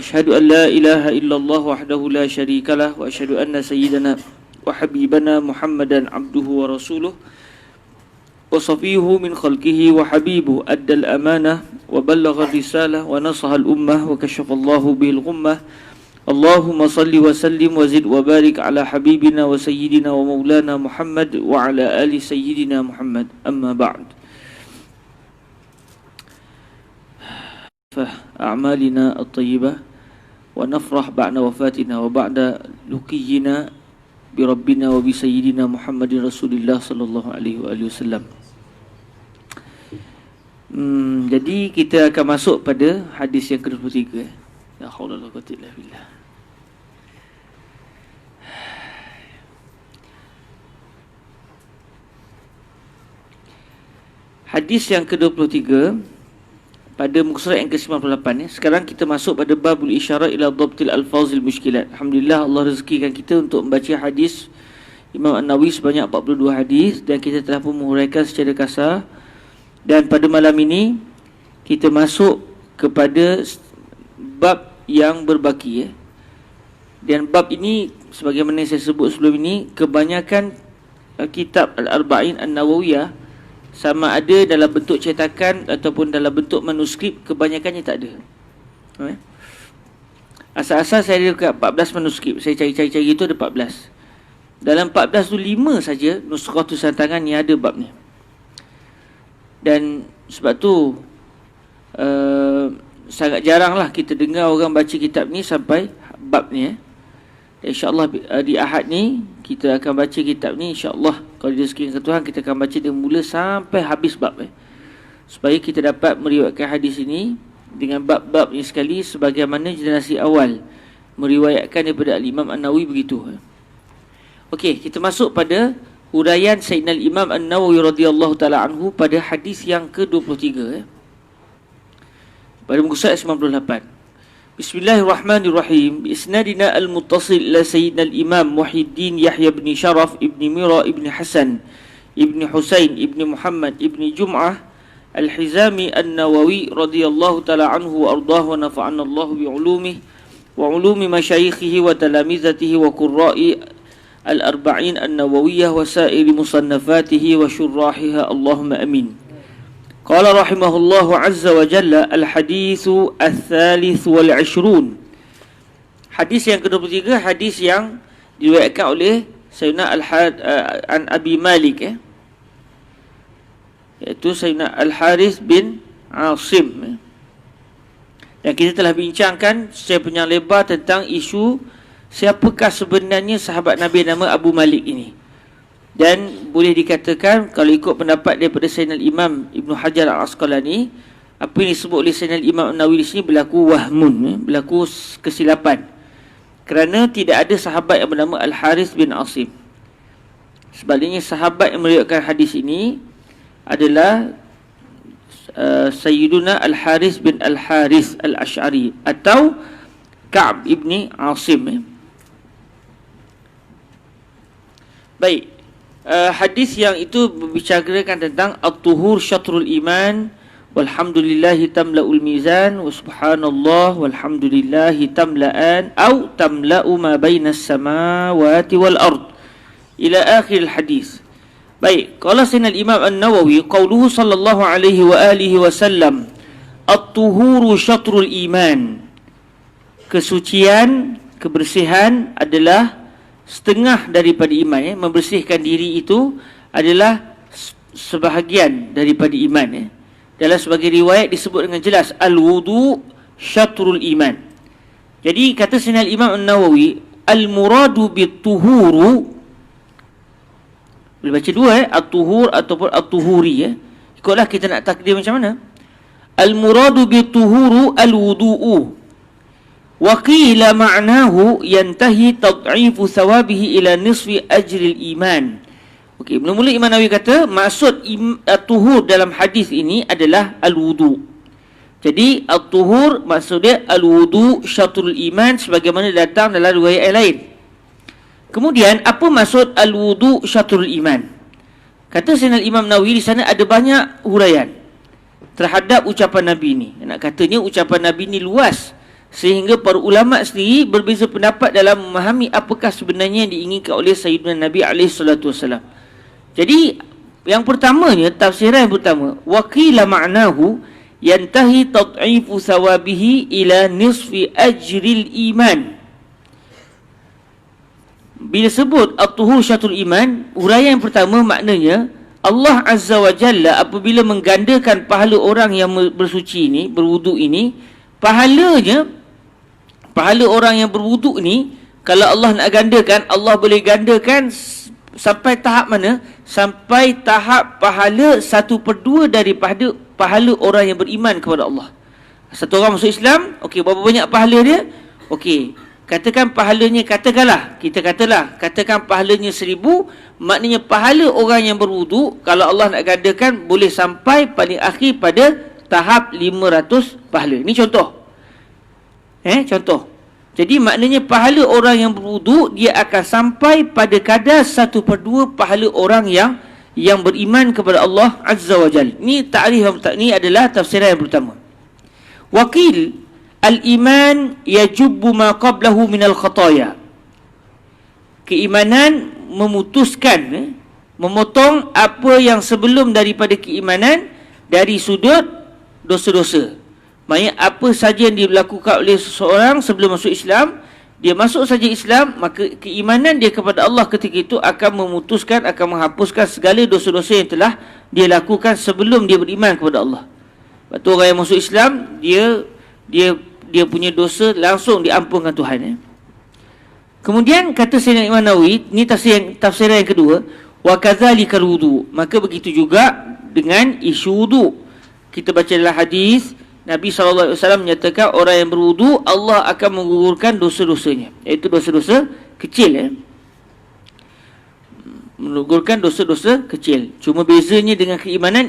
أشهد أن لا إله إلا الله وحده لا شريك له وأشهد أن سيدنا وحبيبنا محمدا عبده ورسوله وصفيه من خلقه وحبيبه أدى الأمانة وبلغ الرسالة ونصح الأمة وكشف الله به الغمة اللهم صل وسلم وزد وبارك على حبيبنا وسيدنا ومولانا محمد وعلى آل سيدنا محمد أما بعد فأعمالنا الطيبة ونفرح بعد وفاتنا وبعد لقينا بربنا وبسيدنا محمد رسول الله صلى الله عليه وآله وسلم. Jadi kita akan masuk pada hadis yang ke-23. La haula wala quwwata illa billah. Hadis yang ke-23 pada muka surat yang ke-98 ya. Sekarang kita masuk pada babul isyarat ila dhabtil alfazil mushkilat. Alhamdulillah Allah rezekikan kita untuk membaca hadis Imam An-Nawawi sebanyak 42 hadis dan kita telah pun menguraikan secara kasar. Dan pada malam ini kita masuk kepada bab yang berbaki ya. Dan bab ini sebagaimana saya sebut sebelum ini, kebanyakan kitab Al-Arba'in An-Nawawiyah sama ada dalam bentuk cetakan ataupun dalam bentuk manuskrip, kebanyakannya tak ada. Asal-asal saya ada dekat 14 manuskrip. Saya cari-cari itu ada 14. Dalam 14 tu 5 saja nuskhah tulisan tangan yang ada bab ni. Dan sebab tu sangat jaranglah kita dengar orang baca kitab ni sampai bab ni InsyaAllah di Ahad ni kita akan baca kitab ni. InsyaAllah kalau direzekikan Tuhan kita akan baca dari mula sampai habis bab supaya kita dapat meriwayatkan hadis ini dengan bab-bab ni sekali sebagaimana generasi awal meriwayatkan daripada Al-Imam An-Nawawi begitu. Okey, kita masuk pada huraian Sayyidina Al-Imam An-Nawawi radhiyallahu taala anhu pada hadis yang ke-23 pada muka surat 98. Bismillahirrahmanirrahim. Isnadina al-muttasil ila Sayyidina al-Imam Muhyiddin Yahya bin Sharaf ibn Mira ibn Hasan ibn Husain ibn Muhammad ibn Jum'ah al-Hizami An-Nawawi radhiyallahu taala anhu wa ardahu wa nafa'ana Allah bi ulumihi wa ulumi masyayikhihi wa talamizatihi wa qurra'i al-arba'in an-nawawiyah wa sa'iri musannafatihi wa syurrahiha Allahumma amin. Qala rahimahullahu azza wa jalla al-hadithu al-thalith wal-'ishrun. Hadis yang ke-23, hadis yang diriwayatkan oleh Sayyidina an Abi Malik iaitu Sayyidina Al-Harith bin Asim. Dan kita telah bincangkan secara panjang lebar tentang isu siapakah sebenarnya sahabat Nabi nama Abu Malik ini. Dan boleh dikatakan kalau ikut pendapat daripada Sayyidina Imam Ibn Hajar Al-Asqalani, apa yang disebut oleh Sayyidina Imam An-Nawawi di sini berlaku wahmun, berlaku kesilapan. Kerana tidak ada sahabat yang bernama Al-Harith bin Asim. Sebaliknya sahabat yang meriwayatkan hadis ini adalah Sayyiduna Al-Harith bin Al-Harith Al-Ash'ari atau Ka'b ibni Asim. Baik, hadis yang itu berbicarakan tentang at-tuhur syatrul iman walhamdulillahi tamla'ul mizan wa subhanallah walhamdulillahi tamla'an au tamla'u ma bainas samawati wal ard ila akhir hadis. Baik, qala Sayyidina Imam An-Nawawi qauluhu sallallahu alaihi wa alihi wasallam at-tuhuru syatrul iman. Kesucian, kebersihan adalah setengah daripada iman. Membersihkan diri itu adalah sebahagian daripada iman. Dalam sebagai riwayat disebut dengan jelas al-wudu syatrul iman. Jadi kata Sayyidina Imam An-Nawawi, al-muradu bit-tuhuru, boleh baca dua at-tuhur ataupun at-tuhuri ikutlah kita nak takdir macam mana. Al-muradu bit-tuhuru al-wudu'u wa qila ma'nahu yantahi tad'ifu thawabihi ila nisfi ajril iman. Okey, mula-mula Imam Nawawi kata maksud at-tuhur dalam hadis ini adalah al-wudu. Jadi at-tuhur maksudnya al-wudu syatrul iman sebagaimana datang dalam riwayat yang lain. Kemudian apa maksud al-wudu syatrul iman? Kata Sayyidina Imam Nawawi di sana ada banyak huraian terhadap ucapan Nabi ni. Nak katanya ucapan Nabi ni luas sehingga para ulama sendiri berbeza pendapat dalam memahami apakah sebenarnya yang diinginkan oleh Sayyidina Nabi SAW. Jadi yang pertamanya, tafsiran yang pertama, waqila ma'nahu yantahi tad'ifu thawabihi ila nisfi ajril iman. Bila sebut at-tuhur syatul iman, uraian yang pertama maknanya Allah Azza wa Jalla apabila menggandakan pahala orang yang bersuci ini, berwuduk ini, pahala orang yang berwuduk ni, kalau Allah nak gandakan, Allah boleh gandakan sampai tahap mana? Sampai tahap pahala 1/2 daripada pahala orang yang beriman kepada Allah. Satu orang masuk Islam, okey, berapa banyak pahala dia? Okey, katakan pahalanya, katakan pahalanya 1000, maknanya pahala orang yang berwuduk, kalau Allah nak gandakan, boleh sampai paling akhir pada tahap 500 pahala. Ini contoh. Contoh. Jadi maknanya pahala orang yang berwuduk, dia akan sampai pada kadar 1/2 pahala orang yang beriman kepada Allah Azza wa Jal. Ini ta'rif, ini adalah tafsiran yang pertama. Waqil al-iman yajubbu ma qablahu minal khataya. Keimanan memutuskan, memotong apa yang sebelum daripada keimanan dari sudut dosa-dosa. Maksudnya apa saja yang dilakukan oleh seseorang sebelum masuk Islam, dia masuk saja Islam, maka keimanan dia kepada Allah ketika itu akan memutuskan, akan menghapuskan segala dosa-dosa yang telah dia lakukan sebelum dia beriman kepada Allah. Sebab tu orang yang masuk Islam, dia punya dosa langsung diampunkan Tuhan. Kemudian kata Sayyidina Imam Nawawi, ini tafsiran yang kedua, wa kadzalikal wudu. Maka begitu juga dengan isu wudu. Kita baca dalam hadis Nabi SAW menyatakan orang yang berwudu, Allah akan menggugurkan dosa-dosanya, iaitu dosa-dosa kecil. Menggugurkan dosa-dosa kecil. Cuma bezanya dengan keimanan,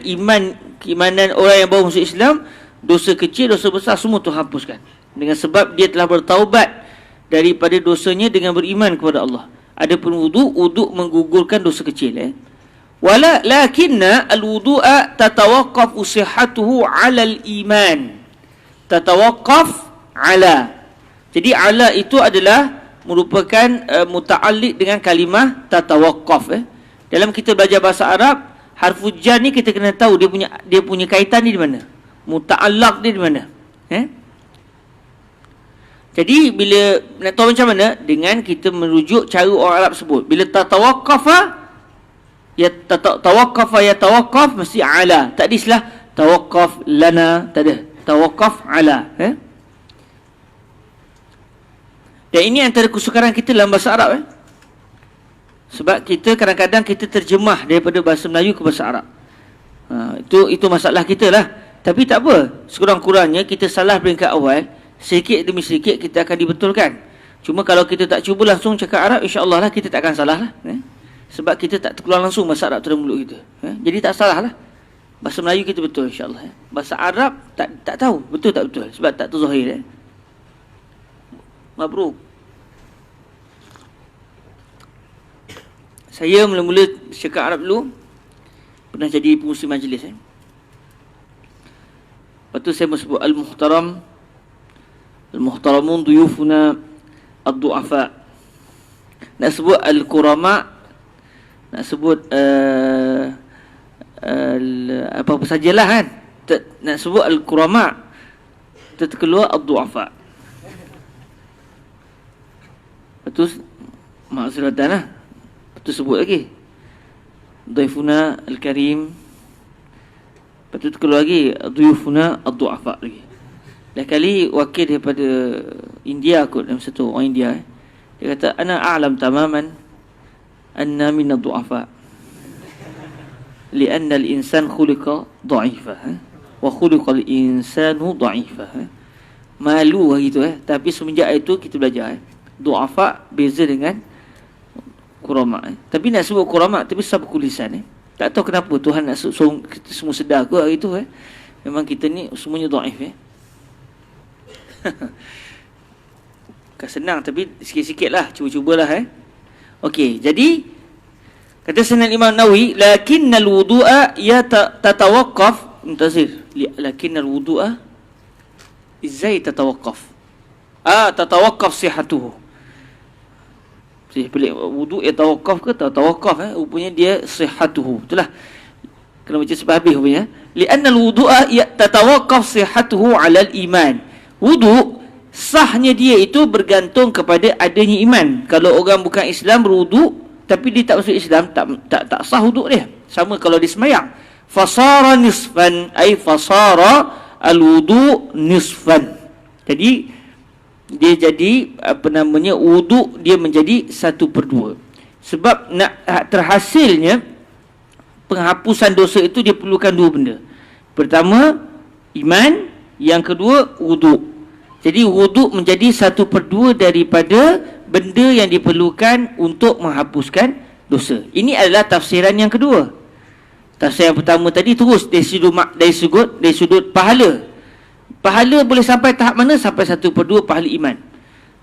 keimanan orang yang baru masuk Islam, dosa kecil, dosa besar semua terhapuskan, dengan sebab dia telah bertaubat daripada dosanya dengan beriman kepada Allah. Adapun wudu menggugurkan dosa kecil. Lakinna al-wudu'a tatawaqqaf sihhatuhu 'ala al-iman. Tatawaqqaf 'ala. Jadi 'ala itu adalah merupakan muta'alliq dengan kalimah tatawaqqaf. Dalam kita belajar bahasa Arab, harfu jar ni kita kena tahu dia punya kaitan ni di mana. Muta'allaq dia di mana? Jadi bila nak tahu macam mana, dengan kita merujuk cara orang Arab sebut. Bila tatawaqqafa, tawaqqaf mesti ala. Tak ada istilah tawaqqaf lana, tak ada. Tawaqqaf ala. Dan ini antara kesukaran kita dalam bahasa Arab. Sebab kita kadang-kadang kita terjemah daripada bahasa Melayu ke bahasa Arab. Itu masalah kita lah. Tapi tak apa, sekurang-kurangnya kita salah peringkat awal, sedikit demi sedikit kita akan dibetulkan. Cuma kalau kita tak cuba langsung cakap Arab, insya-Allah lah kita tak akan salah lah. Sebab kita tak terkeluar langsung bahasa Arab dalam mulut kita. Jadi tak salah lah. Bahasa Melayu kita betul, insya-Allah. Bahasa Arab tak tahu betul tak betul, sebab tak terzahir. Mabruk. Saya mula-mula cakap Arab dulu, pernah jadi pengurusi majlis. Lepas tu saya sebut Al-muhtaramun duyufuna ad-du'afa. Nak sebut al-kurama, nak sebut apa-apa sajalah kan. Nak sebut al-kurama, terkeluar ad-du'afa. Lepas tu maksudatan lah. Lepas tu sebut lagi duyufuna al-karim. Lepas tu terkeluar lagi duyufuna ad-du'afa lagi. Dah kali wakil daripada India kot, dalam satu orang India. Dia kata, ana a'lam tamaman anna min ad-du'afa. Lianna al-insan khuliqa dha'ifa. Wa khuliqa al-insanu dha'ifa. Malu lah gitu. Tapi semenjak itu kita belajar. Du'afa beza dengan kurama. Tapi nak sebut kurama, tapi sabqul lisan. Tak tahu kenapa Tuhan nak suruh kita semua sedar ke hari itu. Memang kita ni semuanya dhaif. Bukan senang, tapi sikit-sikit lah, cuba-cubalah. Okey, jadi kata Sayyidina Imam Nawawi, lakinnal wudu'a tatawaqqaf, muntazir, lakinnal wudu'a izai tatawaqqaf. tatawaqqaf sihhatuhu. Pelik, wudu yatawaqqaf ke tatawaqqaf, rupanya dia sihhatuhu. Itulah kena baca sampai habis rupanya. Li'anna al-wudu'a tatawaqqaf sihhatuhu 'ala al-iman. Wudu sahnya dia itu bergantung kepada adanya iman. Kalau orang bukan Islam berwudu tapi dia tak masuk Islam, tak sah wudu dia. Sama kalau dia sembahyang. Fasara nisfan, ay fasara al-wudu nisfan. Jadi dia jadi wudu dia menjadi 1/2. Sebab nak terhasilnya penghapusan dosa itu dia perlukan 2 benda. Pertama, iman. Yang kedua, wudu. Jadi wudu menjadi 1/2 daripada benda yang diperlukan untuk menghapuskan dosa. Ini adalah tafsiran yang kedua. Tafsir yang pertama tadi terus dari sudut pahala. Pahala boleh sampai tahap mana? Sampai 1/2 pahala iman.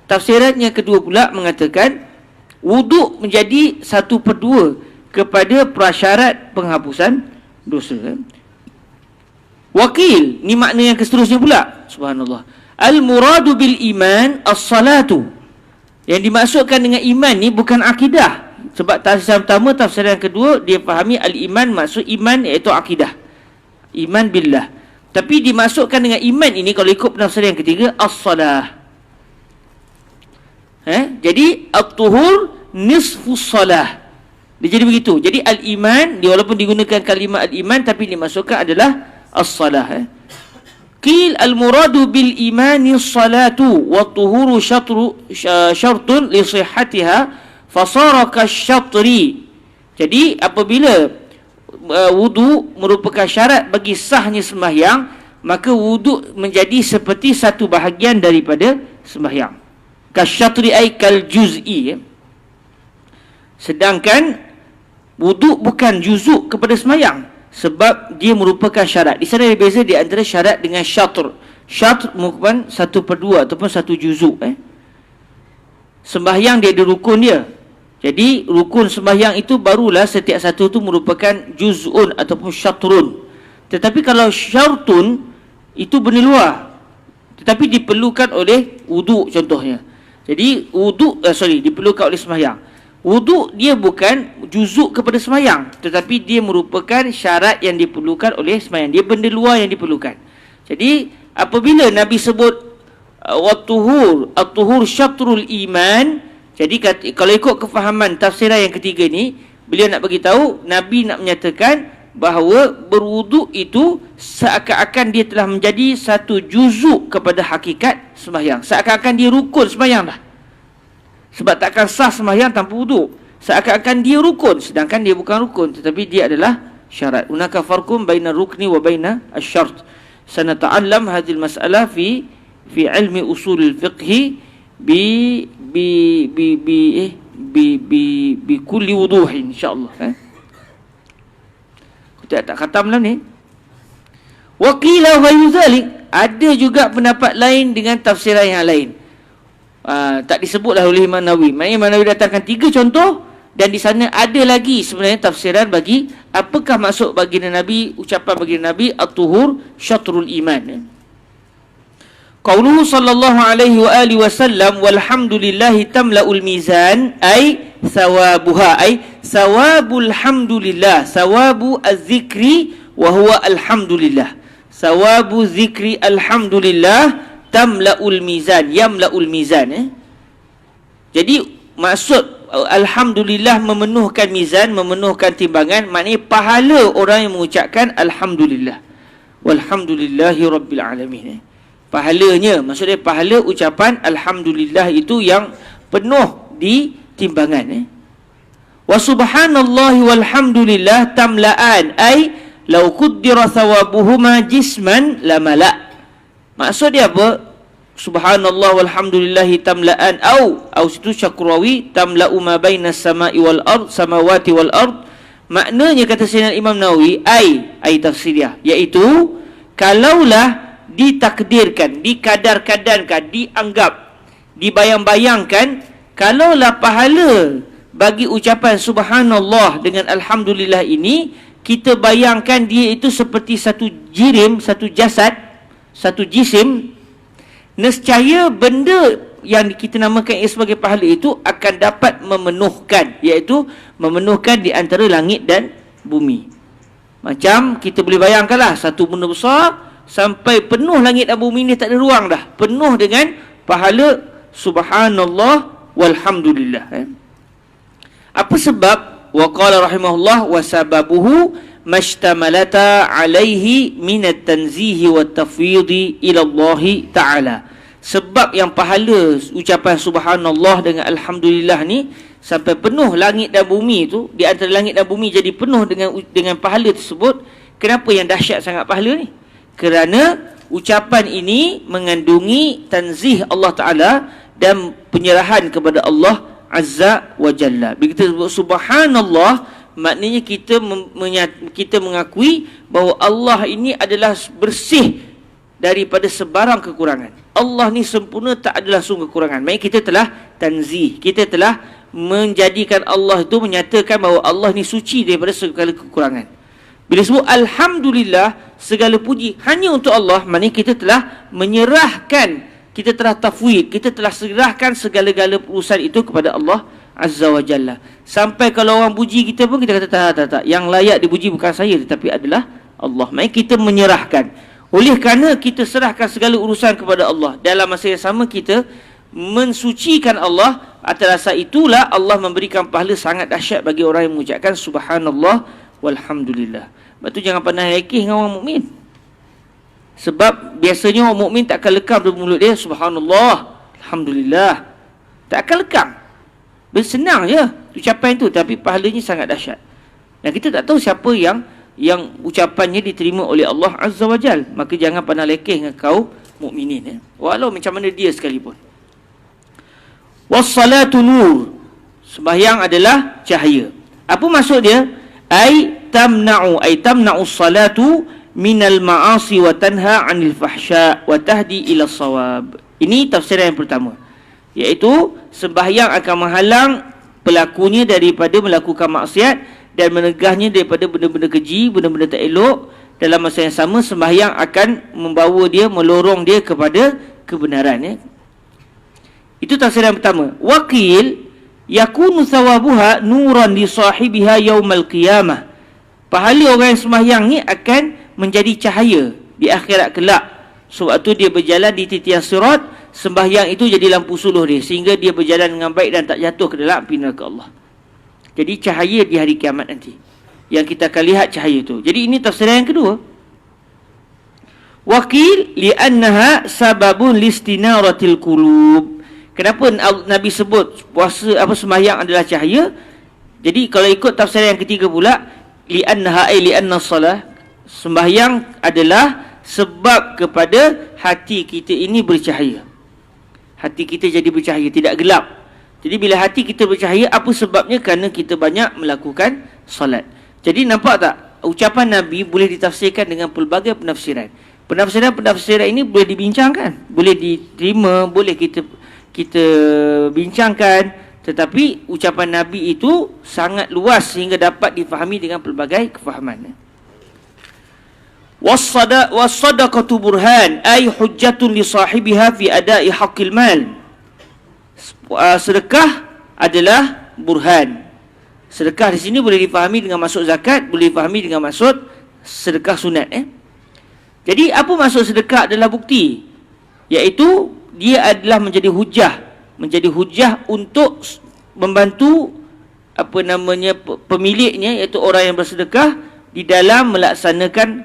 Tafsiran yang kedua pula mengatakan wudu menjadi 1/2 kepada prasyarat penghapusan dosa. Wakil, ni makna yang seterusnya pula. Subhanallah. Al-muradu bil iman as-salatu. Yang dimaksudkan dengan iman ni bukan akidah. Sebab tafsir pertama, tafsir yang kedua dia fahami al-iman, maksud iman iaitu akidah. Iman billah. Tapi dimasukkan dengan iman ini kalau ikut penafsiran yang ketiga as-salah. Jadi at-tuhur nisfus salah. Dia jadi begitu. Jadi al-iman, dia walaupun digunakan kalimah al-iman tapi dimasukkan adalah as-salah. Qil al-muradu bil imani as-salatu wa at-tuhuru syartun li sihhatiha fasara kasyatri. Jadi apabila wudu merupakan syarat bagi sahnya sembahyang, maka wudu menjadi seperti satu bahagian daripada sembahyang. Kasyatri ay kal juz'i. Sedangkan wudu bukan juzuk kepada sembahyang, sebab dia merupakan syarat. Di sana ada beza di antara syarat dengan syatr. Syatr merupakan 1/2 ataupun satu juzuk. Sembahyang dia ada rukun dia. Jadi rukun sembahyang itu barulah setiap satu itu merupakan juz'un ataupun syatrun. Tetapi kalau syartun itu benda luar, tetapi diperlukan oleh wudu contohnya. Jadi wudu diperlukan oleh sembahyang. Wudu dia bukan juzuk kepada sembahyang, tetapi dia merupakan syarat yang diperlukan oleh sembahyang. Dia benda luar yang diperlukan. Jadi apabila Nabi sebut at-tuhur syatrul iman, jadi kalau ikut kefahaman tafsiran yang ketiga ni, beliau nak bagi tahu, Nabi nak menyatakan bahawa berwuduk itu seakan-akan dia telah menjadi satu juzuk kepada hakikat sembahyang. Seakan-akan dia rukun sembahyang dah. Sebab takkan sah sembahyang tanpa wuduk. Seakan-akan dia rukun, sedangkan dia bukan rukun, tetapi dia adalah syarat. Hunaka farqun baina rukni wa baina asy-syart. Sanata'allam hadhil mas'alah fi ilmi usulil fiqhi bi kulli wuduhin insyaallah. Kita tak khatam lah ni. Wa qila ghayru zalik, ada juga pendapat lain dengan tafsiran yang lain. Tak disebutlah oleh Imam Nawawi. Maknanya Imam Nawawi datangkan 3 contoh, dan di sana ada lagi sebenarnya tafsiran bagi apakah maksud baginda Nabi, ucapan baginda Nabi at-tuhur syatrul iman. Qauluhu sallallahu alaihi wa alihi wasallam walhamdulillahi tamla'ul mizan ay thawabuha ay thawabul hamdulillah, thawabu az-zikri wa huwa alhamdulillah, thawabu zikri alhamdulillah tamla'ul mizan, yamla'ul mizan. Jadi maksud alhamdulillah memenuhkan mizan, memenuhkan timbangan, maknanya pahala orang yang mengucapkan alhamdulillah. Walhamdulillahi rabbil alamin. Pahalanya, maksudnya pahala ucapan alhamdulillah itu yang penuh di timbangan. Wa subhanallahi walhamdulillah tamla'an ay law qaddara thawabuhuma jisman lamala. Maksud dia apa? Subhanallah walhamdulillahi tamla'an au situ Syakrawi tamla'u ma bainas sama'i wal ard, samawati wal ard. Maknanya kata Sayyidina Imam Nawawi ai tafsir dia, iaitu kalaulah ditakdirkan, dikadar-kadarkan, dianggap, dibayang-bayangkan, kalaulah pahala bagi ucapan subhanallah dengan alhamdulillah ini, kita bayangkan dia itu seperti satu jirim, satu jasad, satu jisim, nescaya benda yang kita namakan sebagai pahala itu akan dapat memenuhkan, iaitu memenuhkan di antara langit dan bumi. Macam kita boleh bayangkanlah satu benda besar sampai penuh langit dan bumi ni, tak ada ruang dah, penuh dengan pahala subhanallah walhamdulillah. Apa sebab? Wa qala rahimahullah wa sababuhu mashtamalata alaihi minat tanzihi wa tafwidi ila Allah ta'ala. Sebab yang pahala ucapan subhanallah dengan alhamdulillah ni sampai penuh langit dan bumi tu, di antara langit dan bumi jadi penuh dengan pahala tersebut. Kenapa yang dahsyat sangat pahala ni? Kerana ucapan ini mengandungi tanzih Allah Ta'ala dan penyerahan kepada Allah Azza wa Jalla. Bila kita sebut subhanallah, maknanya kita mengakui bahawa Allah ini adalah bersih daripada sebarang kekurangan. Allah ni sempurna, tak adalah sungguh kekurangan. Maksudnya kita telah tanzih, kita telah menjadikan Allah itu, menyatakan bahawa Allah ni suci daripada segala kekurangan. Bila sebut alhamdulillah, segala puji hanya untuk Allah, maknanya kita telah menyerahkan, kita telah tafwid, kita telah serahkan segala-gala urusan itu kepada Allah Azza wa Jalla. Sampai kalau orang puji kita pun kita kata tak, yang layak dipuji bukan saya tetapi adalah Allah. Maknanya kita menyerahkan. Oleh kerana kita serahkan segala urusan kepada Allah, dalam masa yang sama kita mensucikan Allah, atas dasar itulah Allah memberikan pahala sangat dahsyat bagi orang yang mengucapkan subhanallah walhamdulillah. Sebab tu jangan pernah lekeh dengan orang mukmin. Sebab biasanya orang mukmin tak akan lekam dari mulut dia subhanallah alhamdulillah, tak akan lekam. Senang je ucapan tu, tapi pahalanya sangat dahsyat. Dan kita tak tahu siapa yang ucapannya diterima oleh Allah Azza wa Jal. Maka jangan pernah lekeh dengan kaum mukminin, walau macam mana dia sekalipun. Wassalatu nur, sembahyang adalah cahaya. Apa maksud dia? Tamna'u salatu minal ma'asi wa tanha 'anil fahsya wa tahdi ila shawab. Ini tafsiran yang pertama, iaitu sembahyang akan menghalang pelakunya daripada melakukan maksiat dan menegahnya daripada benda-benda keji, benda-benda tak elok. Dalam masa yang sama, sembahyang akan membawa dia, melorong dia kepada kebenaran. Itu tafsiran pertama. Waqil yakunu thawabuha nuran li sahibiha yaumal qiyamah. Pahala orang yang sembahyang ni akan menjadi cahaya di akhirat kelak. Sebab tu dia berjalan di titian sirat, sembahyang itu jadi lampu suluh dia, sehingga dia berjalan dengan baik dan tak jatuh ke dalam api neraka Allah. Jadi cahaya di hari kiamat nanti, yang kita akan lihat cahaya itu. Jadi ini tafsiran yang kedua. Waqil li'annaha sababun listinaratil qulub. Kenapa Nabi sebut puasa sembahyang adalah cahaya? Jadi kalau ikut tafsiran yang ketiga pula, li'annaha li'anna salah, sembahyang adalah sebab kepada hati kita ini bercahaya. Hati kita jadi bercahaya, tidak gelap. Jadi bila hati kita bercahaya, apa sebabnya? Kerana kita banyak melakukan solat. Jadi nampak tak? Ucapan Nabi boleh ditafsirkan dengan pelbagai penafsiran. Penafsiran ini boleh dibincangkan, boleh diterima, boleh kita bincangkan. Tetapi ucapan Nabi itu sangat luas sehingga dapat difahami dengan pelbagai kefahaman. Was-sadaqatu burhan ay hujjatun li sahibiha fi ada'i haqqil mal. Sedekah adalah burhan. Sedekah di sini boleh difahami dengan maksud zakat, boleh difahami dengan maksud sedekah sunat. Jadi apa maksud sedekah adalah bukti, iaitu dia adalah menjadi hujah untuk membantu pemiliknya, iaitu orang yang bersedekah di dalam melaksanakan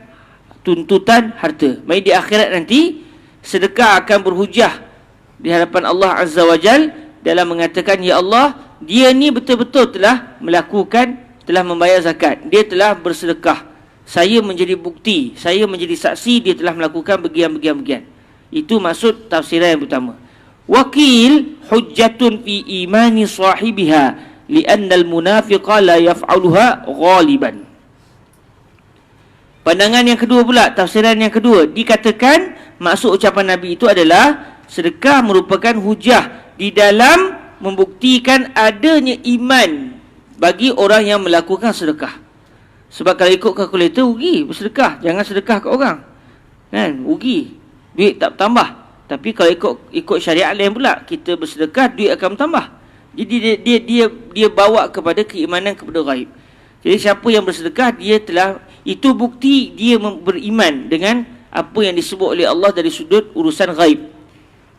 tuntutan harta. Maksudnya di akhirat nanti sedekah akan berhujah di hadapan Allah Azza wa Jal dalam mengatakan, ya Allah, dia ni betul-betul telah membayar zakat, dia telah bersedekah, saya menjadi bukti, saya menjadi saksi dia telah melakukan bagian-bagian. Itu maksud tafsiran yang pertama. Waqil hujjatun fi imani sahibiha li'anna al-munafiqa la yaf'aluha ghaliban. Pandangan yang kedua pula, tafsiran yang kedua, dikatakan maksud ucapan Nabi itu adalah sedekah merupakan hujah di dalam membuktikan adanya iman bagi orang yang melakukan sedekah. Sebab kalau ikut kalkulator, rugi bersedekah. Jangan sedekah ke orang, kan? Rugi, duit tak bertambah. Tapi kalau ikut syariat lain pula, kita bersedekah, duit akan bertambah. Jadi dia bawa kepada keimanan kepada ghaib. Jadi siapa yang bersedekah, dia telah, itu bukti dia beriman dengan apa yang disebut oleh Allah dari sudut urusan ghaib.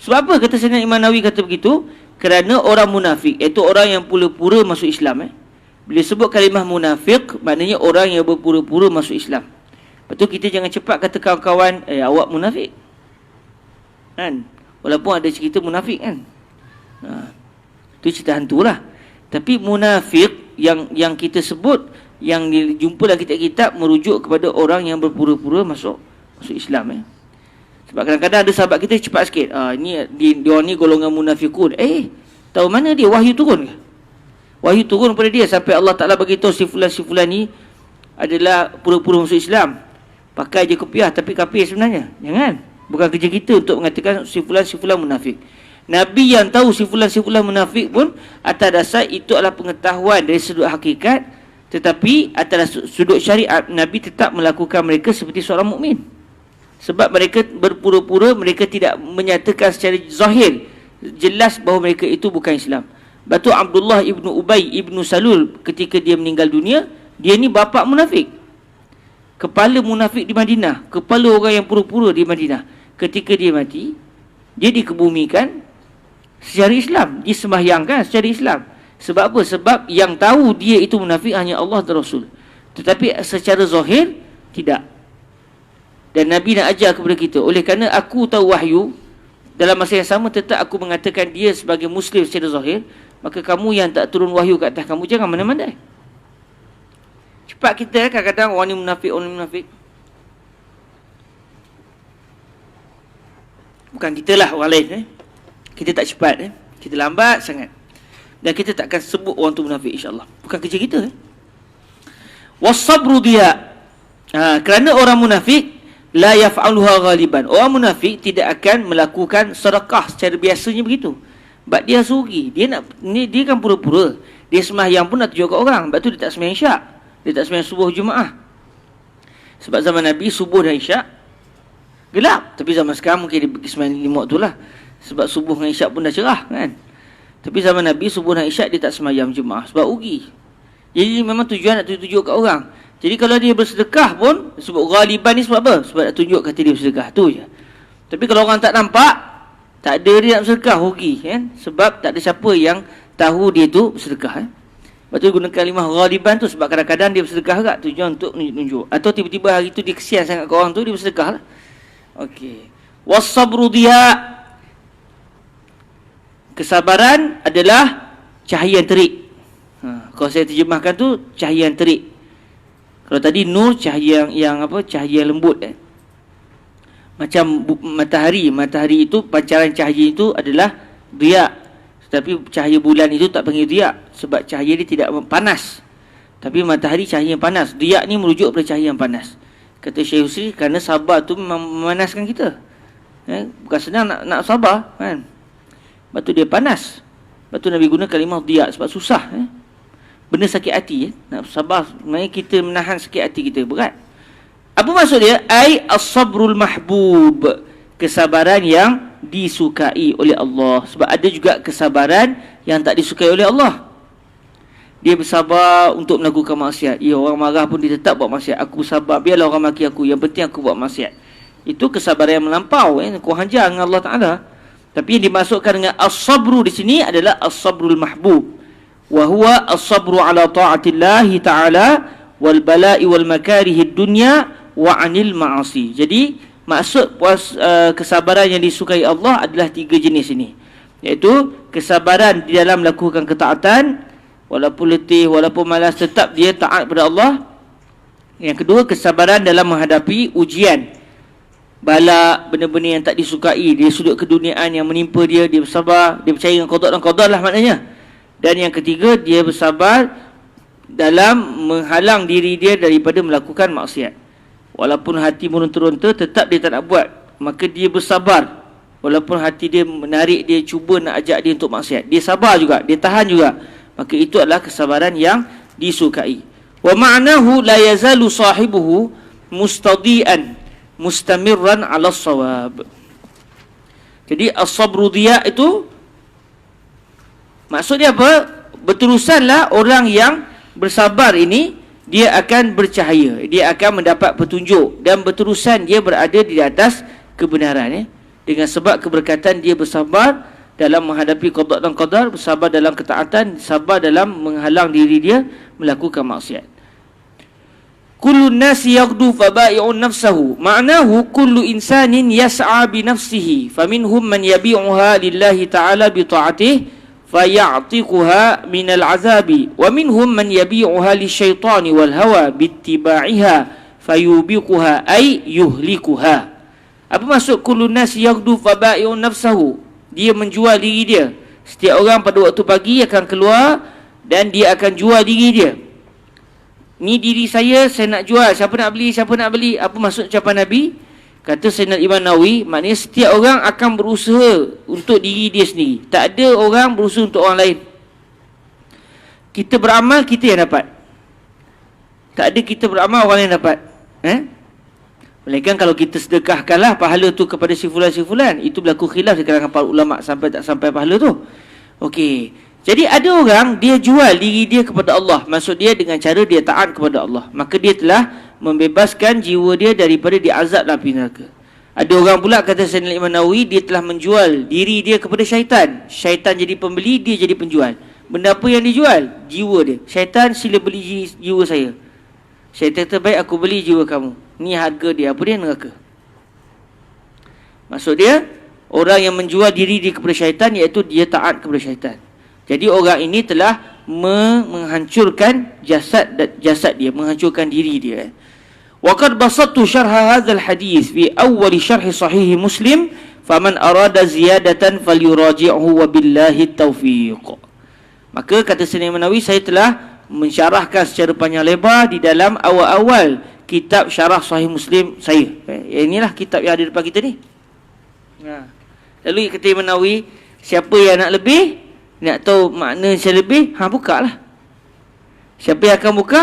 Sebab apa kata Sayyidina Imam Nawawi kata begitu? Kerana orang munafik, iaitu orang yang pura-pura masuk Islam. Bila sebut kalimah munafik, maknanya orang yang berpura-pura masuk Islam. Lepas tu kita jangan cepat kata kawan-kawan, awak munafik. Kan? Walaupun ada cerita munafik kan. Itu cerita hantu lah. Tapi munafik yang kita sebut, yang dijumpa dalam kitab-kitab, merujuk kepada orang yang berpura-pura masuk Islam. Sebab kadang-kadang ada sahabat kita cepat sikit, dia ni golongan munafikun. Tahu mana dia? Wahyu turun ke? Wahyu turun pada dia sampai Allah Ta'ala beritahu si fulan ni adalah pura-pura masuk Islam, pakai je kopiah tapi kafir sebenarnya. Jangan. Bukan kerja kita untuk mengatakan si fulan munafik. Nabi yang tahu si fulan munafik pun atas dasar itu adalah pengetahuan dari sudut hakikat, tetapi atas sudut syariat Nabi tetap melakukan mereka seperti seorang mukmin. Sebab mereka berpura-pura, mereka tidak menyatakan secara zahir jelas bahawa mereka itu bukan Islam. Batu Abdullah ibnu Ubay ibnu Salul ketika dia meninggal dunia, dia ni bapa munafik, kepala munafik di Madinah, kepala orang yang pura-pura di Madinah. Ketika dia mati, dia dikebumikan secara Islam, disembahyangkan secara Islam. Sebab apa? Sebab yang tahu dia itu munafik hanya Allah dan Rasul, tetapi secara zahir tidak. Dan Nabi nak ajar kepada kita, oleh kerana aku tahu wahyu, dalam masa yang sama tetap aku mengatakan dia sebagai Muslim secara zahir, maka kamu yang tak turun wahyu kat atas kamu, jangan mana-mana. Cepat kita kadang-kadang orang ni munafik. Bukan kita lah, orang lain. Kita tak cepat. Kita lambat sangat. Dan kita takkan sebut orang tu munafik, insyaAllah. Bukan kerja kita. Wasabru dia. Kerana orang munafik, la yaf'aluha ghaliban. Orang munafik tidak akan melakukan sedekah secara biasanya begitu. Sebab dia sugi. Dia kan pura-pura. Dia sembahyang pun nak tunjuk kat orang. Sebab tu dia tak sembahyang isyak. Dia tak sembahyang subuh Jumaat. Sebab zaman Nabi subuh dan isyak gelap. Tapi zaman sekarang mungkin dia pergi sembahyang 5 waktu lah. Sebab subuh dan isyak pun dah cerah kan. Tapi zaman Nabi subuh dan isyak dia tak sembahyang Jumaat sebab rugi. Jadi memang tujuan nak tunjuk kat orang. Jadi kalau dia bersedekah pun, sebab ghaliban ni sebab apa? Sebab nak tunjuk kata dia bersedekah, tu je. Tapi kalau orang tak nampak, tak ada dia nak bersedekah, rugi kan? Sebab tak ada siapa yang tahu dia tu bersedekah. Lepas tu guna kalimah ghaliban tu sebab kadang-kadang dia bersedekah agak, tujuan untuk tunjuk. Atau tiba-tiba hari tu dia kesian sangat ke orang tu, dia bersedekah lah. Okey. Wasabru dia. Kesabaran adalah cahaya yang terik. Kalau saya terjemahkan tu, cahaya yang terik. Kalau tadi nur, cahaya yang apa? Cahaya lembut. Macam matahari. Matahari itu, pancaran cahaya itu adalah dia. Tetapi cahaya bulan itu tak panggil dia. Sebab cahaya dia tidak panas. Tapi matahari cahaya yang panas. Dia ni merujuk pada cahaya yang panas. Kata Syekh Husri, kerana sabar tu memanaskan kita. Bukan senang nak sabar kan. Lepas tu dia panas. Lepas tu Nabi guna kalimah dia. Sebab susah. Benda sakit hati. Nak sabar. Maksudnya kita menahan sakit hati kita. Berat. Apa maksud dia? Ai as-sabrul mahbub. Kesabaran yang disukai oleh Allah. Sebab ada juga kesabaran yang tak disukai oleh Allah. Dia bersabar untuk melakukan maksiat. Ya, orang marah pun dia tetap buat maksiat. Aku sabar, biarlah orang maki aku. Yang penting aku buat maksiat. Itu kesabaran yang melampau. Kurang ajar dengan Allah Ta'ala. Tapi yang dimasukkan dengan as-sabru di sini adalah as-sabrul mahbub. Wa huwa as-sabru ala ta'atillahi ta'ala wal bala'i wal makarihid dunya wa 'anil ma'asi. Jadi maksud kesabaran yang disukai Allah adalah 3 jenis ini. Iaitu kesabaran di dalam melakukan ketaatan, walaupun letih, walaupun malas, tetap dia taat kepada Allah. Yang kedua, kesabaran dalam menghadapi ujian, bala, benda-benda yang tak disukai, dia sudut keduniaan yang menimpa dia, dia bersabar, dia percaya dengan qada dan qadar lah maknanya. Dan yang ketiga, dia bersabar dalam menghalang diri dia daripada melakukan maksiat. Walaupun hati meronta-ronta, tetap dia tak nak buat. Maka dia bersabar. Walaupun hati dia menarik dia, cuba nak ajak dia untuk maksiat, dia sabar juga, dia tahan juga. Maka itu adalah kesabaran yang disukai. Wa ma'nahu la yazalu sahibuhu mustadian mustamirran 'ala as-shawab. Jadi as-sabru diya itu maksudnya apa? Berterusanlah orang yang bersabar ini, dia akan bercahaya, dia akan mendapat petunjuk, dan berterusan dia berada di atas kebenaran, dengan sebab keberkatan dia bersabar dalam menghadapi qada dan qadar, bersabar dalam ketaatan, sabar dalam menghalang diri dia melakukan maksiat. Kullu nasi yaghdu fabai'un nafsahu, ma'nahu kullu insanin yas'a bi nafsihi, faminhum man yabi'uha lillahi ta'ala bi ta'atihi faya'tiquha min al-'azabi, wa minhum man yabi'uha lisyaitani wal hawa bittiba'iha fayubiquha ay yuhlikuha. Apa maksud kullu nasi yaghdu fabai'un nafsahu? Dia menjual diri dia. Setiap orang pada waktu pagi akan keluar dan dia akan jual diri dia. Ni diri saya nak jual, siapa nak beli, siapa nak beli. Apa maksud ucapan Nabi? Kata Sayyidina Imam Nawawi, maknanya setiap orang akan berusaha untuk diri dia sendiri. Tak ada orang berusaha untuk orang lain. Kita beramal, kita yang dapat. Tak ada kita beramal, orang lain dapat. Melainkan kalau kita sedekahkanlah pahala tu kepada si fulan, itu berlaku khilaf di kalangan para ulama sampai tak sampai pahala tu. Okey. Jadi ada orang dia jual diri dia kepada Allah. Maksud dia dengan cara dia taat kepada Allah. Maka dia telah membebaskan jiwa dia daripada diazab dalam api neraka. Ada orang pula kata Sayyidina Imam Nawawi, dia telah menjual diri dia kepada syaitan. Syaitan jadi pembeli, dia jadi penjual. Benda apa yang dijual? Jiwa dia. Syaitan, sila beli jiwa saya. Syaitan kata, baik aku beli jiwa kamu. Ni harga dia. Apa dia? Neraka. Maksud dia, orang yang menjual diri dia kepada syaitan, iaitu dia taat kepada syaitan. Jadi orang ini telah menghancurkan jasad dia, menghancurkan diri dia. Wa qad basattu syarh hadzal hadis fi awwal syarh sahih Muslim, faman arada ziyadatan falyuraji'hu wa billahi taufiq. Maka kata Sayyidina Imam Nawawi, saya telah mensyarahkan secara panjang lebar di dalam awal-awal kitab syarah sahih Muslim saya. Inilah kitab yang ada depan kita ni. Lalu kata Imam Nawawi, siapa yang nak lebih, nak tahu makna yang lebih, buka lah. Siapa yang akan buka?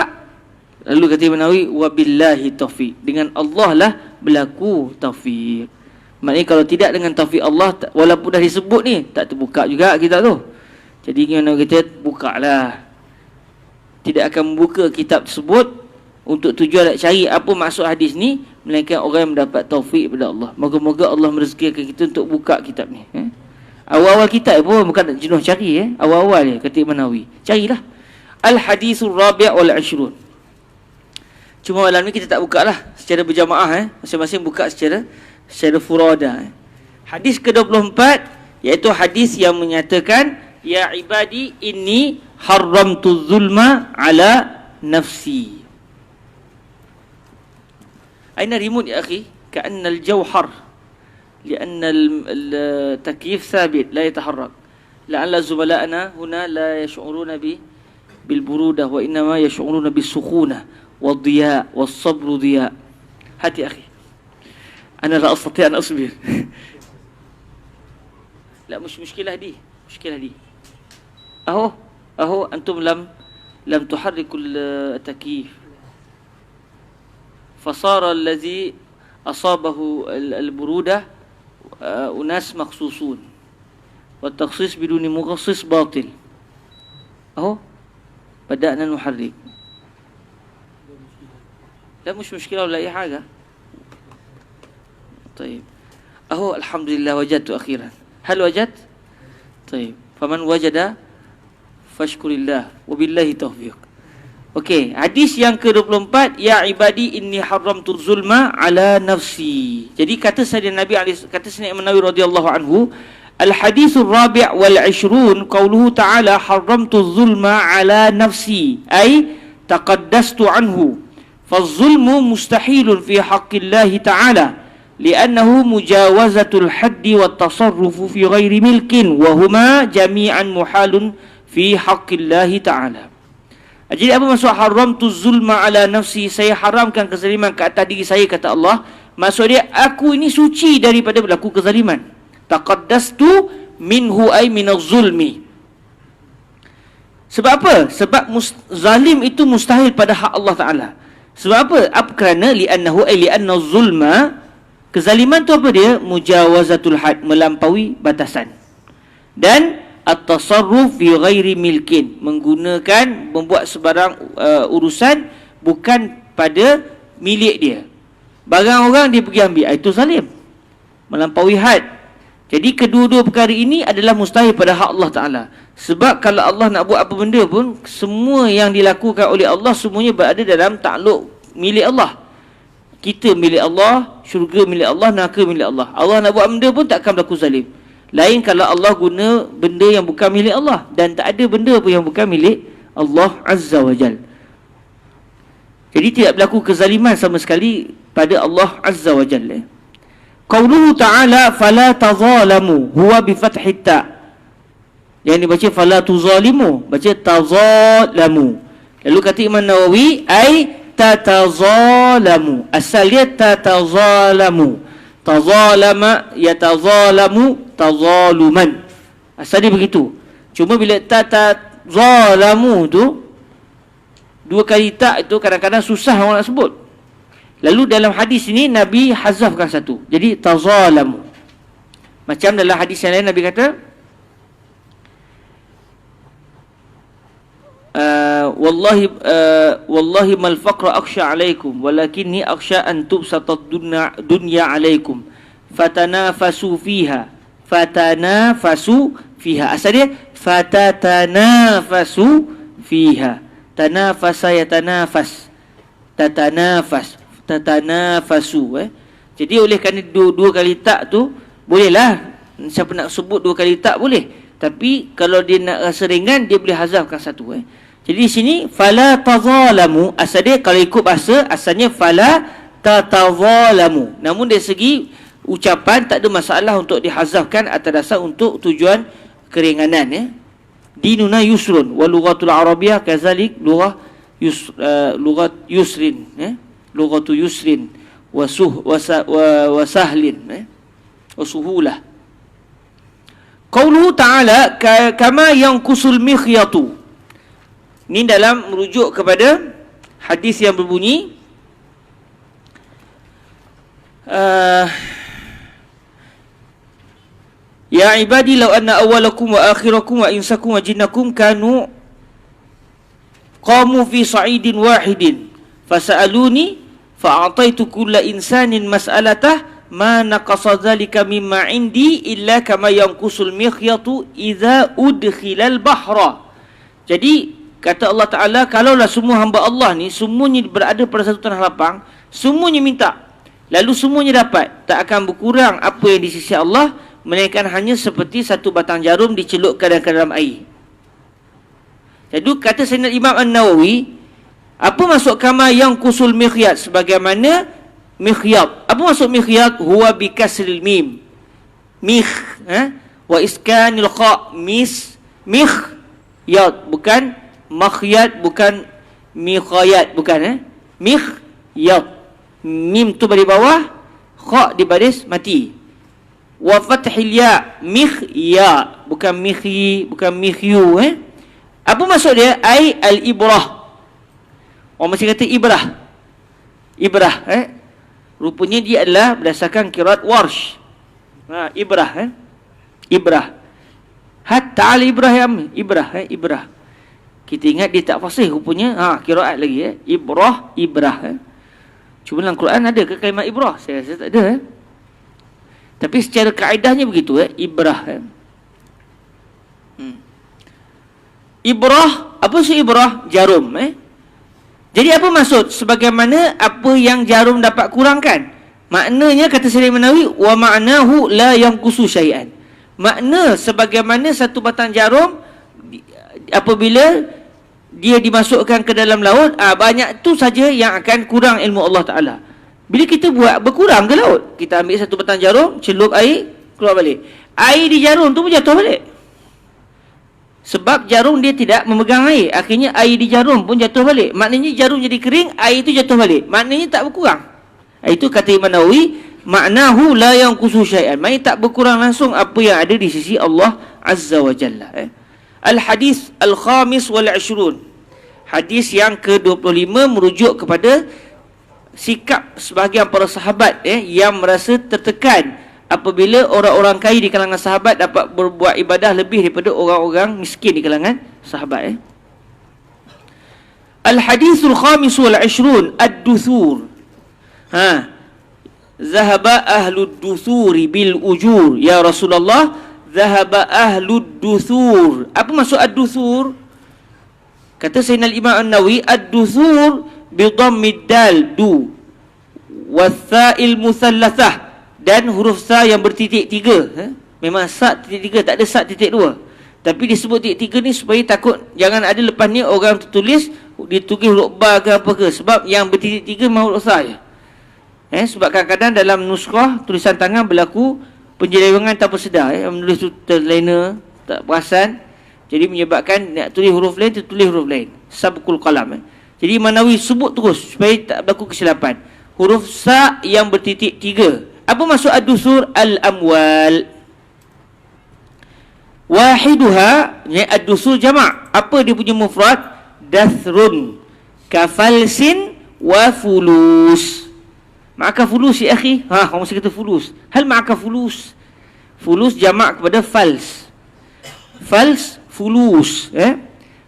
Lalu kata Imam Nawawi, wabillahi taufiq, dengan Allah lah berlaku taufiq. Maknanya kalau tidak dengan taufiq Allah, walaupun dah disebut ni, tak terbuka juga kitab tu. Jadi Imam Nawawi kata, buka lah. Tidak akan membuka kitab tersebut untuk tujuan nak cari apa maksud hadis ni, melainkan orang yang mendapat taufiq daripada Allah. Moga-moga Allah merezekikan kita untuk buka kitab ni. Awal-awal kitab pun bukan nak jenuh cari. Awal-awal kata Imam Nawawi, carilah. Al-Hadithur Rabi' wal 20. Cuma malam ni kita tak buka lah secara berjamaah. Masing-masing buka secara furada. Hadis ke-24, iaitu hadis yang menyatakan, ya ibadi inni haramtu zulma ala nafsi. Aina remote ya akhi? Ka'anna al-jawhar, لأن التكييف ثابت لا يتحرك. لعل زملائنا هنا لا يشعرون بالبرودة، وإنما يشعرون بالسخونة والضياء والصبر ضياء. هات يا أخي، أنا لا أستطيع أن أصبر. لا مش مشكلة دي، مشكلة دي. أهو أنتم لم تحركوا التكييف، فصار الذي أصابه البرودة أناس مخصوصون، والتخصيص بدون مخصص باطل. بدأنا نحرك. لا مش مشكلة ولا أي حاجة. طيب الحمد لله وجدت أخيرا. هل وجدت؟ طيب فمن وجد فاشكر الله وبالله توفيق. Okey, hadis yang ke-24, ya ibadi inni haramtu zulma ala nafsi. Jadi kata Sayyidina Imam Nawawi radhiyallahu anhu, al-hadithur rabi' wal 20 qauluhu ta'ala haramtu zulma ala nafsi, ay taqaddastu anhu. Faz-zulmu mustahilun fi haqqillahi ta'ala li'annahu mujawazatul haddi wat tasarrufu fi ghairi milkin wa huma jami'an muhalun fi haqqillahi ta'ala. Jadi apa maksud haramtu zulma ala nafsi? Saya haramkan kezaliman ke atas diri saya, kata Allah. Maksud dia, aku ini suci daripada berlaku kezaliman. Taqaddastu minhu ay minaz zulmi. Sebab apa? Sebab zalim itu mustahil pada hak Allah Ta'ala. Sebab apa? Kerana li'annahu ay li'anna zulma Kezaliman tu apa dia? Mujawazatul had, melampaui batasan. Dan at-tasarruf fi ghairi milkin, membuat sebarang urusan bukan pada milik dia. Barang orang dia pergi ambil, itu zalim, melampaui had. Jadi kedua-dua perkara ini adalah mustahil pada hak Allah Ta'ala. Sebab kalau Allah nak buat apa benda pun, semua yang dilakukan oleh Allah semuanya berada dalam takluk milik Allah. Kita milik Allah, syurga milik Allah, neraka milik Allah. Allah nak buat benda pun takkan berlaku zalim. Lain kalau Allah guna benda yang bukan milik Allah. Dan tak ada benda pun yang bukan milik Allah Azza wa Jal. Jadi tidak berlaku kezaliman sama sekali pada Allah Azza wa Jal. Qauluhu ta'ala fala tazalamu huwa bi fathit ta'. Yang dibaca fala tuzalimu, baca tazalamu. Lalu kata Imam Nawawi ai tatazalamu. Asal dia tatazalamu. Tazalama yatazalamu tazaluman. Asal dia begitu. Cuma bila tatazalamu tu, dua kali tak itu kadang-kadang susah orang nak sebut. Lalu dalam hadis ini Nabi hazafkan satu. Jadi tazalamu. Macam dalam hadis yang lain Nabi kata wallahi mal faqra akhsha alaikum walakinni akhsha an tubsata dunya alaikum fatanafasu fiha. Asal dia fatatanafasu fiha. Tanafasa yatanafas, tatanafasu. Jadi oleh kerana dua kali tak tu, bolehlah siapa nak sebut dua kali tak boleh. Tapi kalau dia nak rasa ringan, dia boleh hazafkan satu. Jadi di sini fala tazalamu, asal dia kalau ikut bahasa asalnya fala tatazalamu. Namun dari segi ucapan tak ada masalah untuk dihazafkan atas dasar untuk tujuan keringanan. Dinuna yusrun wa lughatul arabiyyah kazalik lughat yusrin, lughatu yusrin wa sahlin wa suhulah. Qauluhu ta'ala kama yanqusul mikhyatu. Ini dalam merujuk kepada hadis yang berbunyi ya ibadi law anna awwalakum wa akhirakum wa insakum wa jinnakum kanu qamu fi sa'idin wahidin fasa'aluni fa'ataitu kulla insanin mas'alatah ma naqasa dhalika mimma indi illa kama yanqusul mikhyatu idza udkhilal bahra. Jadi kata Allah Ta'ala, kalaulah semua hamba Allah ni semuanya berada pada satu tanah lapang, semuanya minta, lalu semuanya dapat, tak akan berkurang apa yang di sisi Allah, melainkan hanya seperti satu batang jarum dicelupkan ke dalam air. Jadi kata Sayyidina Imam An-Nawawi, apa maksud kama yanqusul mikhyat? Sebagaimana mikhyat. Apa maksud mikhyat? Huwa bi kasril mim. Wa iskanil kha. Mikhyat, bukan makhyat, bukan mikhayat, bukan mikhyat. Mim tu baris bawah, kha di baris mati. Wa fathil ya, mikhya, bukan mikhyi, bukan mikhyu. Apa maksud dia? Ai al-ibrah. Orang masih kata ibrah. Ibrah, rupanya dia adalah berdasarkan qiraat Warsh. Ibrah, ibrah. Hatta al-ibrahim, ibrah, ibrah. Kita ingat dia tak fasih rupanya. Qiraat lagi, ibrah, ibrah. Cuma dalam Quran ada ke kalimat ibrah? Saya rasa tak ada. Tapi secara kaedahnya begitu, ibrah. Ibrah, apa sih ibrah? Jarum. Jadi apa maksud? Sebagaimana apa yang jarum dapat kurangkan. Maknanya kata Sayyidina Nawawi, wa ma'nahu la yanqusu syai'an. Makna sebagaimana satu batang jarum apabila dia dimasukkan ke dalam laut, banyak tu saja yang akan kurang ilmu Allah Ta'ala. Bila kita buat berkurang ke laut, kita ambil satu batang jarum, celup air, keluar balik. Air di jarum tu pun jatuh balik. Sebab jarum dia tidak memegang air, akhirnya air di jarum pun jatuh balik. Maknanya jarum jadi kering, air itu jatuh balik. Maknanya tak berkurang. Itu kata Imam Nawawi, ma'nahu la yanqusu syai'an. Maknanya tak berkurang langsung apa yang ada di sisi Allah Azza wa Jalla. Al-hadis al-khamis wal 20. Hadis yang ke-25 merujuk kepada sikap sebahagian para sahabat yang merasa tertekan apabila orang-orang kaya di kalangan sahabat dapat berbuat ibadah lebih daripada orang-orang miskin di kalangan sahabat. Al-hadithul khamis wal 20 ad-duthur. Zahaba ahlud duthuri bil ujur. Ya Rasulullah, zahaba ahlud duthur. Apa maksud ad-duthur? Kata Sayyidina Imam An-Nawawi, ad-duthur bi dhammid dal du watha'il musallathah, dan huruf sa yang bertitik 3. Memang sa titik 3, tak ada sa titik 2. Tapi disebut titik 3 ni supaya takut jangan ada lepas ni orang tertulis ditulis huruf ba ke apa ke, sebab yang bertitik 3 memang huruf sa je. Sebab kadang-kadang dalam nuskhah tulisan tangan berlaku penyelewengan tanpa sedar. Menulis tu terlena, tak perasan, jadi menyebabkan nak tulis huruf lain tertulis huruf lain. Sabqul qalam. Jadi Manawi sebut terus supaya tak berlaku kesilapan. Huruf sa yang bertitik 3. Apa maksud ad-dusur? Al-amwal. Wahiduha, ad-dusur jamak. Apa dia punya mufrad? Dathrun, kafalsin wa fulus. Maka fulus ya akhi. Orang mesti kata fulus. Hal maka fulus? Fulus jamak kepada fals. Fals, fulus.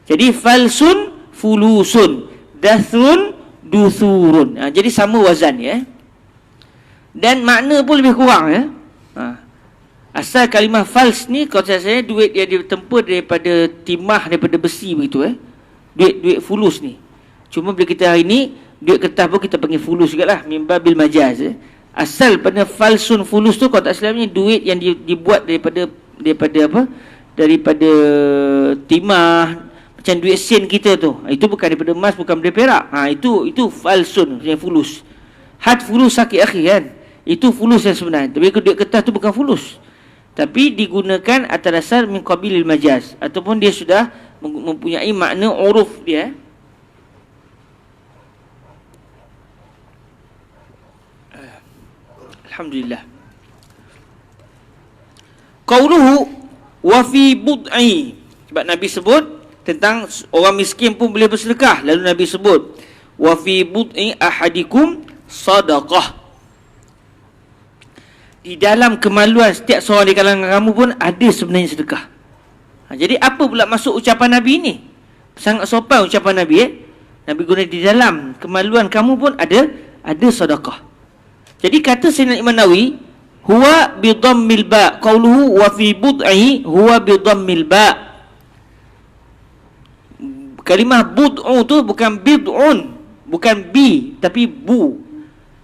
Jadi falsun, fulusun. Dathrun, duthurun. Jadi sama wazan dan makna pun lebih kurang Asal kalimah fals ni kalau saya duit yang ditempa daripada timah, daripada besi begitu duit fulus ni. Cuma bila kita hari ni duit kertas pun kita panggil fulus jugalah, mimbabil majaz. Asal pada falsun fulus tu kalau tak silapnya duit yang dibuat daripada apa? Daripada timah, macam duit sen kita tu. Itu bukan daripada emas, bukan daripada perak. Itu falsun, yang fulus. Had fulus sakit akhi kan. Itu fulus yang sebenarnya. Tapi duit kertas tu bukan fulus. Tapi digunakan atas dasar min qabilil majaz, ataupun dia sudah mempunyai makna uruf dia. Alhamdulillah. Qauluhu wa fi bud'i. Sebab Nabi sebut tentang orang miskin pun boleh bersedekah. Lalu Nabi sebut wa fi bud'i ahadikum sadaqah. Di dalam kemaluan setiap seorang di kalangan kamu pun ada sebenarnya sedekah. Jadi apa pula masuk ucapan Nabi ni? Sangat sopan ucapan Nabi Nabi guna di dalam kemaluan kamu pun ada sedekah. Jadi kata Sayyidina Imam Nawawi, huwa bi dhammil ba, qauluhu wa fi bud'i huwa bi dhammil ba. Kalimah bud'u tu bukan bid'un, bukan bi, tapi bu.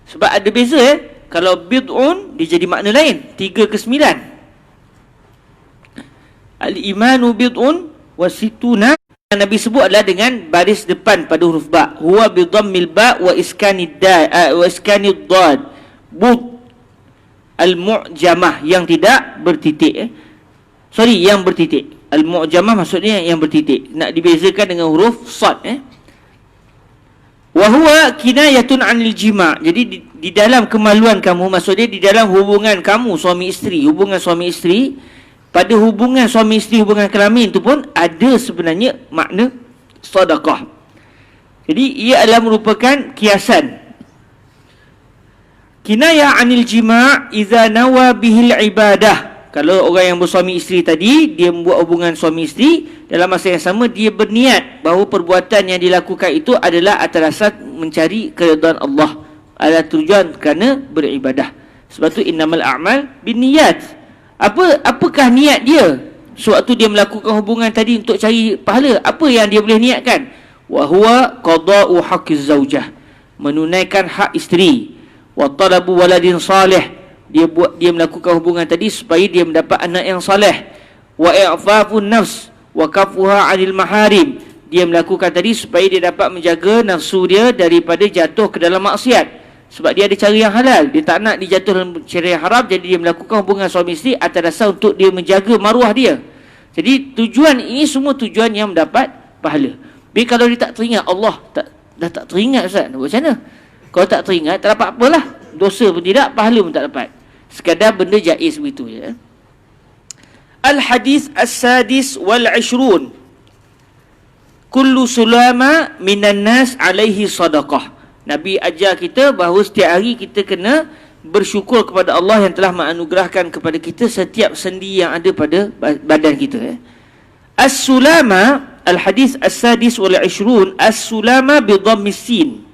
Sebab ada beza Kalau bid'un dia jadi makna lain, 3 ke 9. Al-imanu bid'un wa situna, Nabi sebut adalah dengan baris depan pada huruf ba. Huwa bi dhammil ba wa iskanid da wa iskanid dad. Bud al-mu'jamah yang tidak bertitik. Yang bertitik. Al-mu'jamah maksudnya yang bertitik. Nak dibezakan dengan huruf sad wa huwa kinayatun 'anil jima'. Jadi di dalam kemaluan kamu, maksudnya di dalam hubungan kamu suami isteri, hubungan suami isteri, pada hubungan suami isteri, hubungan kelamin itu pun ada sebenarnya makna sedekah. Jadi ia adalah merupakan kiasan. Kinayah 'anil jima' idza nawa bihil ibadah. Kalau orang yang bersuami isteri tadi, dia membuat hubungan suami isteri, dalam masa yang sama dia berniat bahawa perbuatan yang dilakukan itu adalah atas dasar mencari keridhaan Allah, adalah tujuan kerana beribadah. Sebab tu innamal a'mal binniyat. Apakah niat dia sewaktu dia melakukan hubungan tadi untuk cari pahala? Apa yang dia boleh niatkan? Wa huwa qada'u haqqiz zaujah, menunaikan hak isteri. Wa talabu waladin salih, dia melakukan hubungan tadi supaya dia mendapat anak yang soleh. Wa i'fafun nafs wa kafuha 'anil maharim, dia melakukan tadi supaya dia dapat menjaga nafsu dia daripada jatuh ke dalam maksiat. Sebab dia ada cara yang halal, dia tak nak dijatuh dalam cara yang haram, jadi dia melakukan hubungan suami isteri atas dasar untuk dia menjaga maruah dia. Jadi tujuan ini semua tujuan yang mendapat pahala. Tapi kalau dia tak teringat Allah, dah tak teringat Ustaz, nak buat macam mana? Kalau tak teringat, tak dapat apalah. Dosa pun tidak, pahala pun tak dapat. Sekadar benda jaiz begitu ya. Al-hadis as-sadis wal 20. Kullu sulama minan nas alaihi sadaqah. Nabi ajar kita bahawa setiap hari kita kena bersyukur kepada Allah yang telah menganugerahkan kepada kita setiap sendi yang ada pada badan kita. As-sulama, al-hadis as-sadis wal 20, as-sulama bi dhammis sin.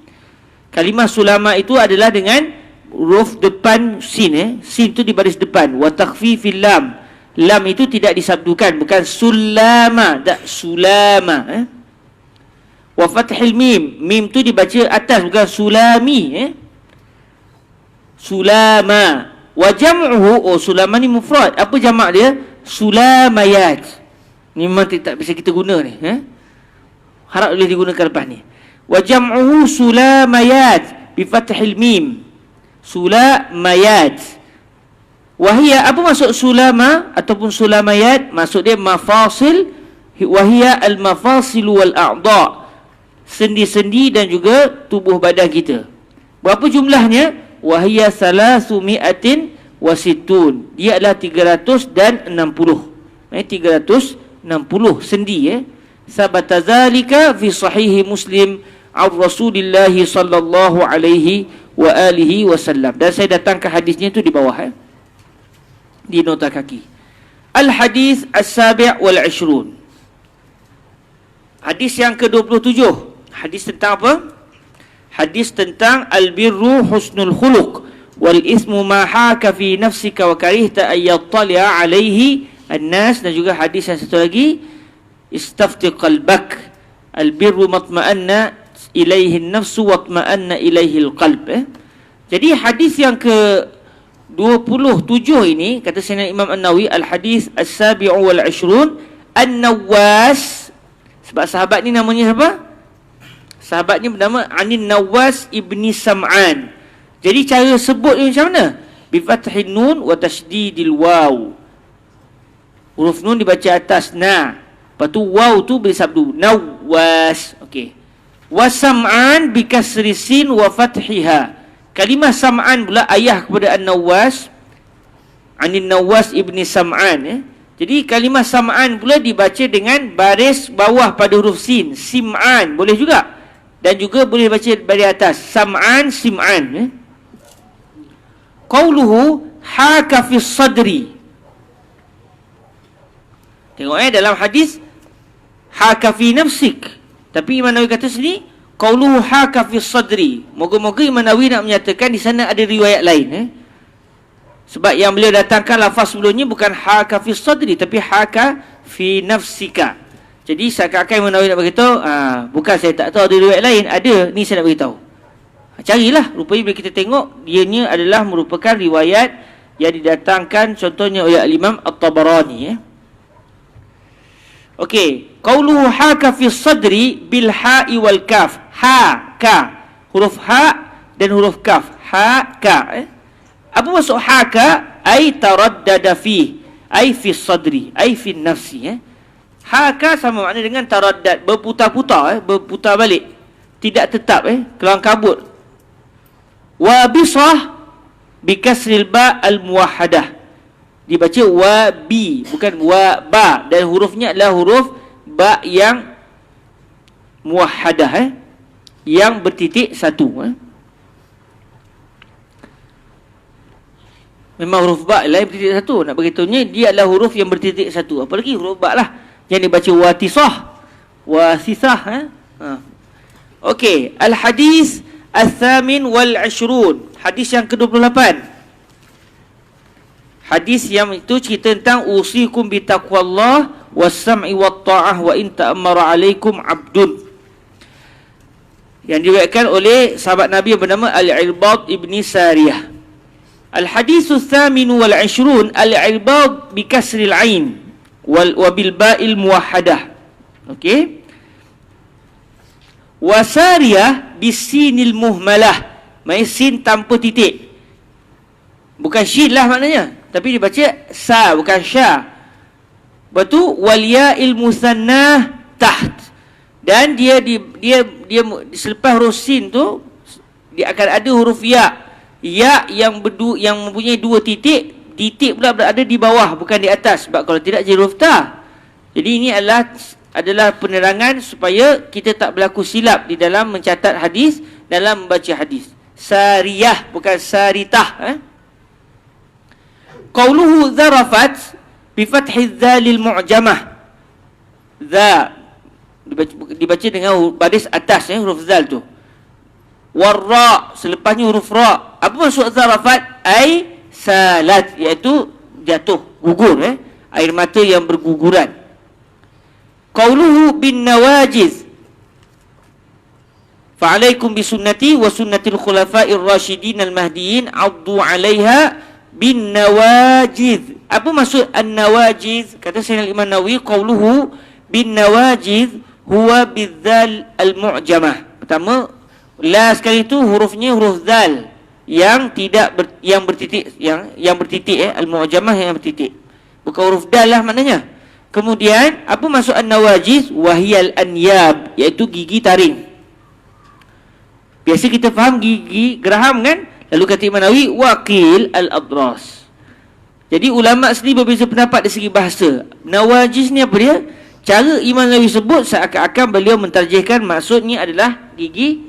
Kalimah sulama itu adalah dengan huruf depan sin. Sin itu di baris depan. Wa takhfifil lam. Lam itu tidak disabdukan, bukan sulama, tak sulama. Wa fathil mim. Mim tu dibaca atas, bukan sulami. Sulama. Wa jam'uhu, sulama ni mufrad. Apa jamak dia? Sulamayat. Ni memang tak bisa kita guna ni. Harap boleh digunakan lepas ni. Wa jam'uhu sulamayat bi fathil mim. Sulamayat. Wahia, apa maksud sulama ataupun sulamayat? Maksud dia mafasil. Wahia al-mafasilu wal-a'da', sendi-sendi dan juga tubuh badan kita. Berapa jumlahnya? Wahia 360 wasitun. Dia adalah 360. 360 sendi. Sabata zalika fi sahih Muslim an Rasulillah sallallahu alaihi wa alihi wasallam. Dan saya datangkan hadisnya itu di bawah, di nota kaki. Al-hadis as-sabi' wal 20. Hadis yang ke-27. Hadis tentang apa? Hadis tentang al-birru husnul khuluq wal ismu ma haka fi nafsika wa karihta ay yattali'a alaihi an-nas. Dan juga hadis yang satu lagi, istafti qalbak, al-birru matma'anna ilaihi an-nafsu wa matma'anna ilaihi al-qalb. Jadi hadis yang ke-27 ini, kata Sayyidina Imam An-Nawawi, al-hadis as-sabi'u wal 20, An-Nawas. Sebab sahabat ni namanya siapa? Sahabat ni bernama Anin Nawas ibni Sam'an. Jadi cara sebut ni macam mana? Bi fathin nun wa tasydidil waw. Huruf nun dibaca atas na. Lepas tu waw tu bersabdu Nawas. Okey. Wa Sam'an bi kasri sin wa fathiha. Kalimah Sam'an pula ayah kepada An-Nawas. Anin Nawas ibni Sam'an. Jadi kalimah Sam'an pula dibaca dengan baris bawah pada huruf sin. Sim'an boleh juga. Dan juga boleh baca baris atas. Sam'an, Sim'an. Qauluhu haka fi sadri. Tengok dalam hadis haka fi nafsik. Tapi Imam Nawawi kata sini qauluhu haka fi sadri. Moga-moga Imam Nawawi nak menyatakan di sana ada riwayat lain. Sebab yang beliau datangkan lafaz sebelumnya bukan haka fi sadri, tapi haka fi nafsika. Jadi seakan-akan Imam Nawawi nak beritahu, bukan saya tak tahu ada riwayat lain, ada, ni saya nak beritahu. Carilah, rupanya bila kita tengok, dianya adalah merupakan riwayat yang didatangkan contohnya oleh Imam At-Tabarani. Okey, qauluhu haka fi sadri bil ha'i wal kaf. Ha, ka. Huruf ha dan huruf kaf. Ha, ka. Apa maksud haka? Ai taraddada fi, ai fi sadri, ai fi nafsi. Haka sama makna dengan taraddad, berputar-putar, berputar balik, tidak tetap, kelang kabut. Wa bisah bi kasril ba al muwahhadah, dibaca wa bi, bukan wa ba, dan hurufnya adalah huruf ba yang muwahhadah, yang bertitik satu. Memang huruf ba lah yang bertitik satu. Nak beritahunya dia adalah huruf yang bertitik satu. Apalagi huruf ba lah yang dibaca watisah, wasisah. Okey, al-hadis al-thamin wal 20. Hadis yang ke-28. Hadis yang itu cerita tentang usikum bi taqwallah was-sam'i wat-ta'ah wa in ta'ammara 'alaikum 'abdun. Yang diriwayatkan oleh sahabat Nabi yang bernama Al-Irbad ibni Sariyah. Al-hadis al-thamin wal 20, al-Irbad bi kasril 'ain wa bil ba'il muwahhadah. Okey. Wa Sariyah bisinil muhmalah. Maksudnya sin tanpa titik. Bukan shin lah maknanya, tapi dibaca sa, bukan sya. Batu wal ya'il musannah taht. Dan dia selepas huruf sin tu dia akan ada huruf ya. Ya yang mempunyai dua titik, titik pula berada di bawah, bukan di atas. Sebab kalau tidak jadi huruf ta. Jadi ini adalah adalah penerangan supaya kita tak berlaku silap di dalam mencatat hadis, dalam membaca hadis. Sariyah, bukan saritah. Qauluhu zarafat bi fathi dzalil mu'jamah. Za dibaca dengan baris atas, huruf zal tu. Warra, selepasnya huruf ra. Apa maksud zarafat? Ai salat, iaitu jatuh, gugur, air mata yang berguguran. Qauluhu bin nawajiz, fa'alaikum bisunnati wa sunnatil khulafa'ir rasyidin al-mahdiyin addu 'alaiha bin nawajiz. Apa maksud an-nawajiz? Kata Sayyidina Imam Nawawi, qauluhu bin nawajiz huwa bidzal al-mu'jamah. Pertama, la sekali itu hurufnya huruf zal yang tidak yang bertitik, yang bertitik, al-mu'jamah yang bertitik. Bukan huruf dal lah maknanya. Kemudian apa maksud an-nawajiz? Wahiyal anyab, iaitu gigi taring. Biasa kita faham gigi geraham kan? Lalu kata Imam Nawawi, waqil al-adras. Jadi ulama sendiri berbeza pendapat dari segi bahasa. Nawajiz ni apa dia? Cara Imam Nawawi sebut seakan-akan beliau mentarjihkan maksudnya adalah gigi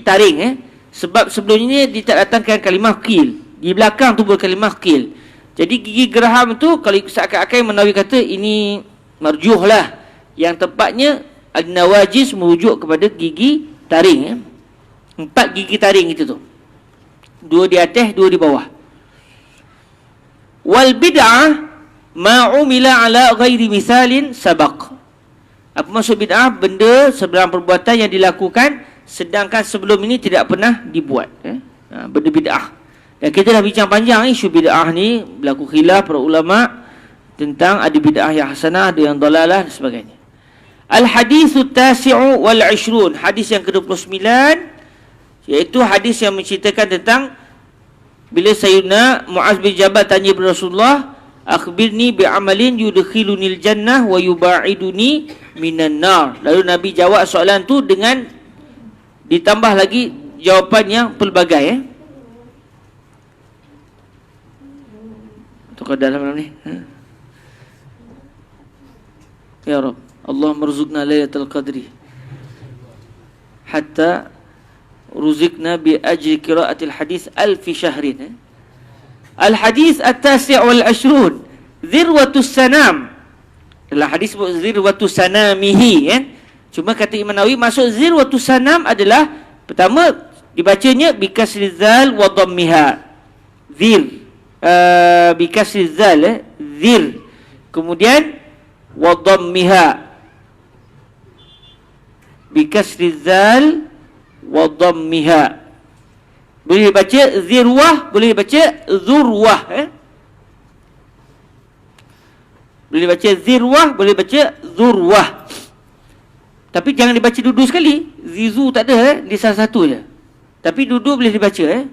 taring. Sebab sebelumnya dia tak datangkan kalimah qil. Di belakang tu berkalimah qil. Jadi gigi geraham tu kalau seakan-akan Imam Nawawi kata ini marjuh lah. Yang tepatnya an-nawajiz merujuk kepada gigi taring. 4 gigi taring itu tu. 2 di atas, 2 di bawah. Wal bid'ah ma umila ala ghairi misalin sabaq. Apa maksud bid'ah? Benda sebarang perbuatan yang dilakukan sedangkan sebelum ini tidak pernah dibuat. Benda bid'ah. Dan kita dah bincang panjang isu bid'ah ni, berlaku khilaf para ulama tentang ada bid'ah yang hasanah, ada yang dalalah dan sebagainya. Al-hadithu tasi'u wal 20, hadis yang ke-29, iaitu hadis yang menceritakan tentang bila Sayyidina Muaz bin Jabal tanya kepada Rasulullah, akhbirni bi'amalin yudkhilunil jannah wa yuba'iduni minan nar. Lalu Nabi jawab soalan tu dengan ditambah lagi jawapan yang pelbagai. Tukar dalam malam ni. Ya Rabb, Allah merzukna Lailatul Qadri hatta ruzikna bi ajri qiraatil hadis alfi syahrin. Al hadis at-tasi' wal 20, zirwatus sanam. Dalam hadis sebut zirwatus sanamihi, Cuma kata Imam Nawawi maksud zirwatus sanam adalah pertama dibacanya bi kasri zal wa dhammiha. Zir. Bi kasri zal, zir. Kemudian wa dhammiha. Bi kasri zal wa dhammiha. Boleh baca zirwah, boleh baca zurwah. Boleh baca zirwah, boleh baca zurwah. Tapi jangan dibaca duduk sekali. Zizu tak ada, di salah satu je. Tapi duduk boleh dibaca.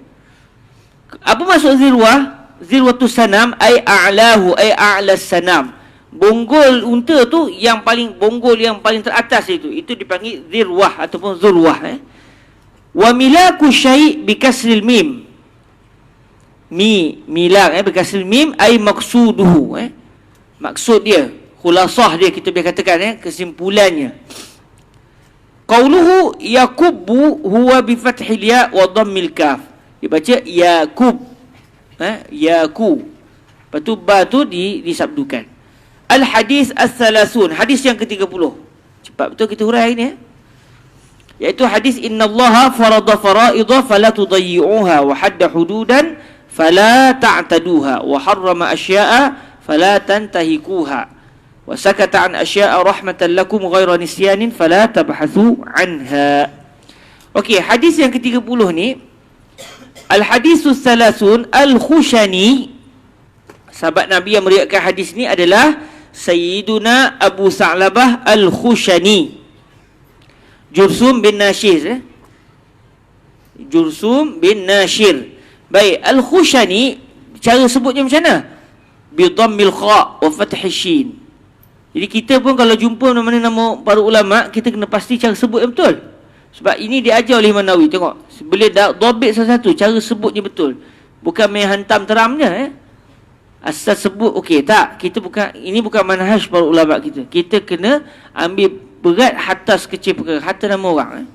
Apa maksud zirwah? Zirwatus sanam ay a'lahu ay a'las sanam. Bonggol unta tu yang paling, bonggol yang paling teratas itu dipanggil zirwah ataupun zurwah. Wa milaku syai' bi kasril mim. Milak bi kasril mim ay maqsuduhu. Maksud dia, khulasah dia kita boleh katakan, kesimpulannya. Qauluhu yakubbu huwa bi fathil ya wa dhammil kaf. Dibaca yakub. Yaku. Lepas tu ba tu disabdukan. Al hadis as-salasun, hadis yang ke-30. Cepat betul kita hurai ni. Iaitu hadis innallaha farada fara'idha fala tudayyi'uha wa hadda hududan fala ta'taduha wa harrama asya'a fala tantahikuha wa sakata an asya'a rahmatan lakum ghaira nisyanin fala tabhathu anha. Okey, hadis yang ke-30 ni al-hadisus salasun al-Khushani. Sahabat Nabi yang meriwayatkan hadis ni adalah Sayyiduna Abu Sa'labah al-Khushani, Jursum bin Nashir. Jursum bin Nashir. Baik, al-Khushani cara sebutnya macam mana? Bi dhammil kha wa fathhi shin. Jadi kita pun kalau jumpa nama para ulama, kita kena pasti cara sebut yang betul. Sebab ini diajar oleh Imam Nawawi. Tengok, boleh dhabit satu-satu cara sebutnya betul. Bukan main hantam teramnya. Asal sebut okey tak, kita bukan, ini bukan manhaj para ulama kita. Kita kena ambil berat hatta sekecil perkara, hatta nama orang.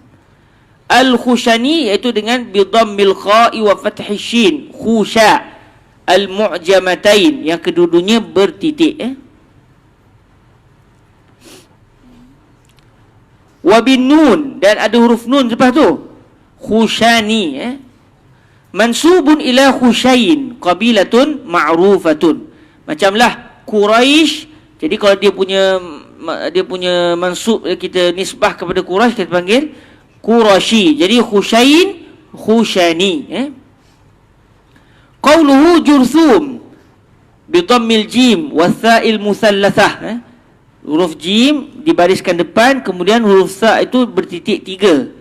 Al-Khushani iaitu dengan bi dhammil kha'i wa fathi shin, khusha. Al-mu'jamatain yang kedua-duanya bertitik. Wa bin nun, dan ada huruf nun lepas tu. Khushani mansubun ila Khushain qabilatun ma'rufatun. Macamlah Quraisy. Jadi kalau dia punya mansub, kita nisbah kepada Quraisy, kita panggil Qurashi. Jadi Khushain, Khushani. Qauluhu Jurthum bi dhammil jim wa tha'il musallathah. Huruf jim dibariskan depan, kemudian huruf sa itu bertitik 3.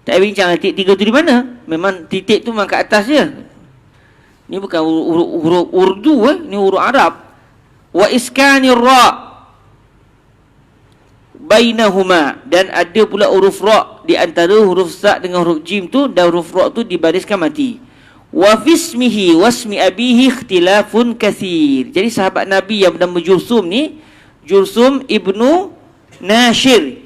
Tak bincang titik 3 tu di mana. Memang titik tu memang kat atas je. Ni bukan huruf Urdu, ni huruf Arab. Wa iskanir ra bainahuma, dan ada pula huruf ra di antara huruf sa dengan huruf jim tu, dan huruf ra tu dibariskan mati. Wa fismihi wasmi abihi ikhtilafun kathir. Jadi sahabat Nabi yang bernama Jurthum ni, Jurthum ibnu Nashir,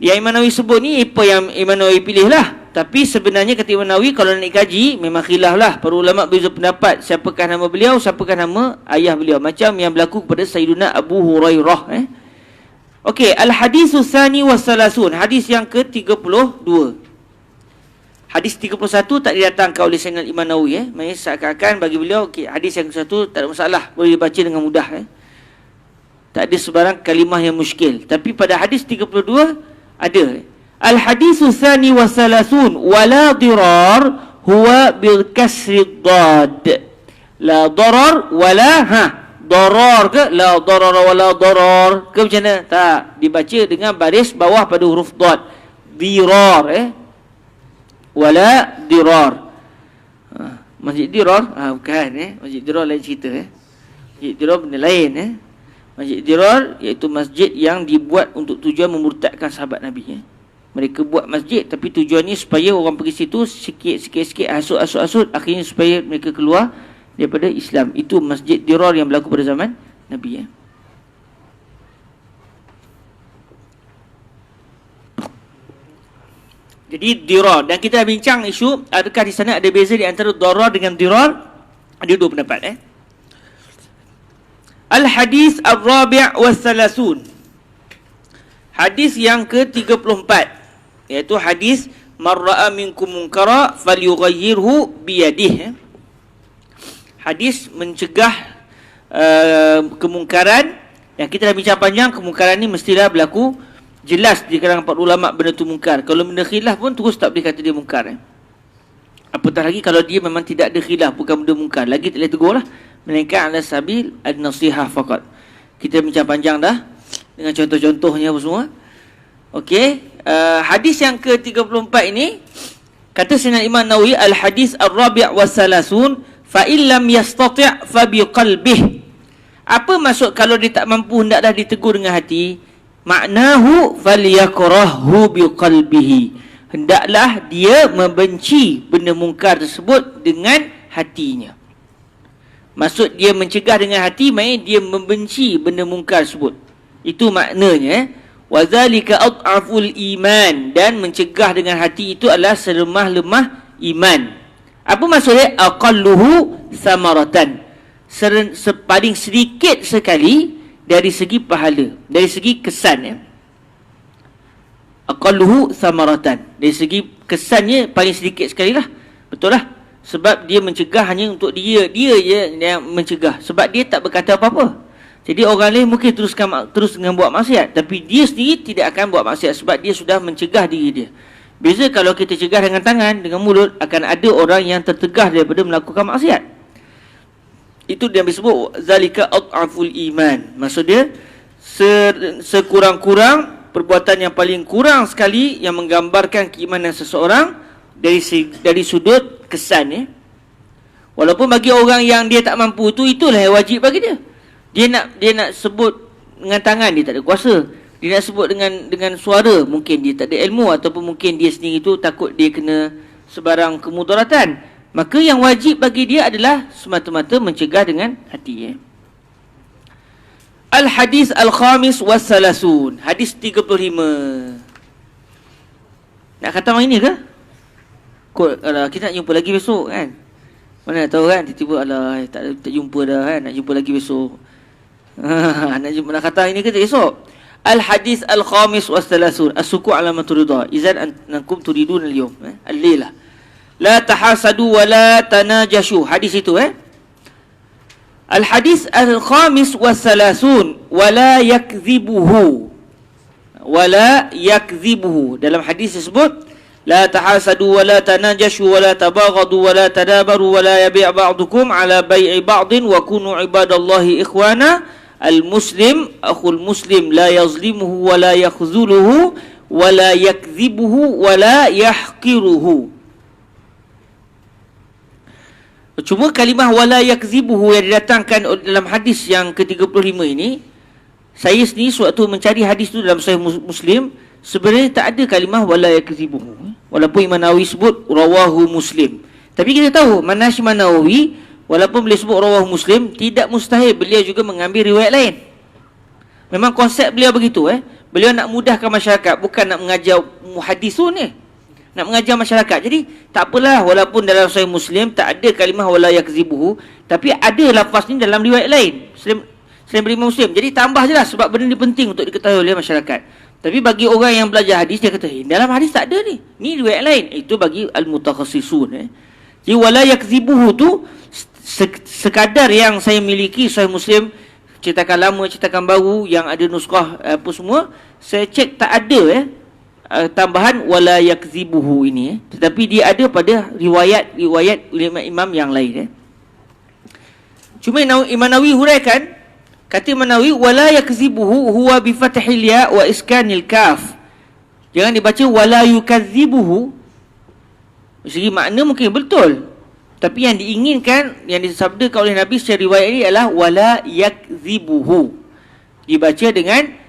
yang Imam Nawawi sebut ni apa yang Imam Nawawi pilih lah. Tapi sebenarnya kata Imam Nawawi, kalau nak kaji memang khilaf lah. Para ulama berbeza pendapat siapakah nama beliau, siapakah nama ayah beliau, macam yang berlaku kepada Sayyiduna Abu Hurairah. Okey, al-hadithu tsani wa salasun, hadis yang ke-32. Hadis 31 tak didatangkan oleh Sayyidina Imam Nawawi. Maksudnya seakan-akan bagi beliau, okay, hadis yang ke-1 tak ada masalah, boleh dibaca dengan mudah. Tak ada sebarang kalimah yang muskil. Tapi pada hadis 32 ada. Al-hadithu tsani wa salasun wala dirar huwa bil kasri dad. La darar wala darar ke? La darar wala darar ke macam mana? Tak, dibaca dengan baris bawah pada huruf dad. Dirar wala dirar. Masjid Dirar bukan Masjid Dirar lain cerita Masjid Dirar benda lain Masjid Dirar iaitu masjid yang dibuat untuk tujuan memurtadkan sahabat Nabi. Mereka buat masjid tapi tujuannya supaya orang pergi situ sikit-sikit hasut, akhirnya supaya mereka keluar daripada Islam. Itu Masjid Dirar yang berlaku pada zaman Nabi. Jadi Dirar, dan kita bincang isu adakah di sana ada beza di antara Darar dengan Dirar. Ada dua pendapat. Al-hadis al-rabi' wa thalathun, hadis yang ke-34, iaitu hadis man ra'a minkum munkara falyughayyirhu biyadihi. Hadis mencegah kemungkaran. Yang kita dah bincang panjang, kemungkaran ni mestilah berlaku jelas di kalangan para ulama benda tu mungkar. Kalau benda khilaf pun terus tak boleh kata dia mungkar. Apatah lagi kalau dia memang tidak ada khilaf, bukan benda mungkar, lagi tak boleh tegur lah, melainkan ala sabil an-nasihah faqat. Kita bincang panjang dah dengan contoh-contohnya apa semua. Okey, hadis yang ke-34 ini kata Sayyidina Imam Nawawi, al-hadis ar-rabi' wa salasun fa illam yastati' fa biqalbih. Apa maksud kalau dia tak mampu hendaklah ditegur dengan hati? Maknahu falyakrahu biqalbihi, hendaklah dia membenci benda mungkar tersebut dengan hatinya. Maksud dia mencegah dengan hati, maknanya dia membenci benda mungkar tersebut. Itu maknanya. Wazalika ad'aful iman, dan mencegah dengan hati itu adalah selemah-lemah iman. Apa maksudnya? Aqalluhu samaratan, paling sedikit sekali dari segi pahala, dari segi kesan. Aqalluhu samaratan, dari segi kesannya paling sedikit sekali lah. Betul lah. Sebab dia mencegah hanya untuk dia je yang mencegah. Sebab dia tak berkata apa-apa. Jadi orang lain mungkin terus dengan buat maksiat, tapi dia sendiri tidak akan buat maksiat sebab dia sudah mencegah diri dia. Beza kalau kita cegah dengan tangan, dengan mulut, akan ada orang yang tertegah daripada melakukan maksiat. Itu yang disebut zalika ad'aful iman. Maksud dia sekurang-kurang perbuatan yang paling kurang sekali yang menggambarkan keimanan seseorang dari sudut kesan. Walaupun bagi orang yang dia tak mampu tu, itulah yang wajib bagi dia. Dia nak sebut dengan tangan, dia tak ada kuasa. Dia nak sebut dengan suara, mungkin dia tak ada ilmu, ataupun mungkin dia sendiri tu takut dia kena sebarang kemudaratan. Maka yang wajib bagi dia adalah semata-mata mencegah dengan hati. Al-hadis al-khamis was-salasun. Hadis 35. Nak khatam hari ni ke? Kita nak jumpa lagi besok kan? Mana tahu kan, tiba-tiba alah tak jumpa dah kan, nak jumpa lagi besok. Nak khatam hari ni ke esok? Al-hadis al-khamis was-salasun. As-suku alamatur ridha. Izan ankum turidun al-yawm. Al-lailah. La tahasadu wa la tanajashu. Hadis itu Al-hadis al-khamis was-salasun wa la yakdhibuhu. Wa la yakdhibuhu. Dalam hadis tersebut, la tahasadu wa la tanajashu wa la tabaghadu wa la tadabaru wa la yabi' ba'dukum ala bai'i ba'din wa kunu ibadallahi ikhwana. Al-muslim akhul muslim la yazlimuhu wa la yakhzuluhu wa la yakdhibuhu wa la yahqiruhu. Cuma kalimah wala yakzibuhu yang didatangkan dalam hadis yang ke-35 ini, saya sendiri sewaktu mencari hadis itu dalam Sahih Muslim, sebenarnya tak ada kalimah wala yakzibuhu. Walaupun Imam Nawawi sebut rawahu Muslim. Tapi kita tahu Manasy Imam Nawawi, walaupun beliau sebut rawahu Muslim, tidak mustahil beliau juga mengambil riwayat lain. Memang konsep beliau begitu. Beliau nak mudahkan masyarakat, bukan nak mengajar muhaddisun ni. Nak mengajar masyarakat. Jadi tak apalah, walaupun dalam Sahih Muslim tak ada kalimah wala yakzibuhu, tapi ada lafaz ni dalam riwayat lain selain Imam Muslim. Jadi tambah je lah, sebab benda ni penting untuk diketahui oleh masyarakat. Tapi bagi orang yang belajar hadis, dia kata, dalam hadis tak ada ni, ni riwayat lain. Itu bagi al-mutakhassisun. Jadi wala yakzibuhu tu sekadar yang saya miliki Sahih Muslim, cetakan lama, cetakan baru, yang ada nuskah apa semua, saya cek tak ada tambahan wala yakzibuhu ini, tetapi dia ada pada riwayat imam yang lain. Cuma Imam Nawawi huraikan, kata Imam Nawawi wala yakzibuhu huwa bi fathil ya wa iskanil kaf. Jangan dibaca wala yukadzibuhu. Segi makna mungkin betul, tapi yang diinginkan, yang disabdakan oleh Nabi secara riwayat ini adalah wala yakzibuhu. Dibaca dengan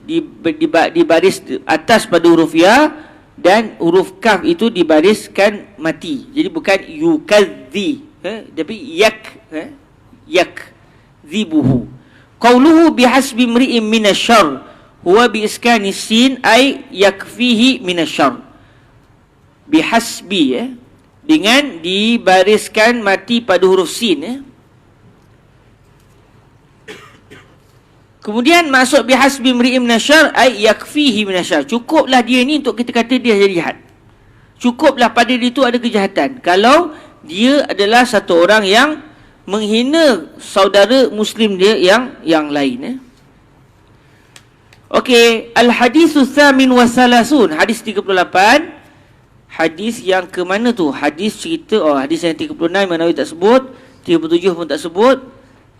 di baris atas pada huruf ya, dan huruf kaf itu dibariskan mati. Jadi bukan yukadzi, tapi yakzibuhu. Qauluhu bihasbi mri'in minasyarr huwa bi iskani sin ay yakfihi minasyarr. Bihasbi dengan dibariskan mati pada huruf sin. Kemudian masuk bihasbi mri'in minasyarr ay yakfihi minasyarr. Cukuplah dia ni untuk kita kata dia jahat. Cukuplah pada dia itu ada kejahatan kalau dia adalah satu orang yang menghina saudara muslim dia yang lain. Okey, al-haditsus tsamin wa salasun. Hadis 38. Hadis yang ke mana tu? Hadis cerita, hadis yang 36 Imam Nawawi tak sebut, 37 pun tak sebut.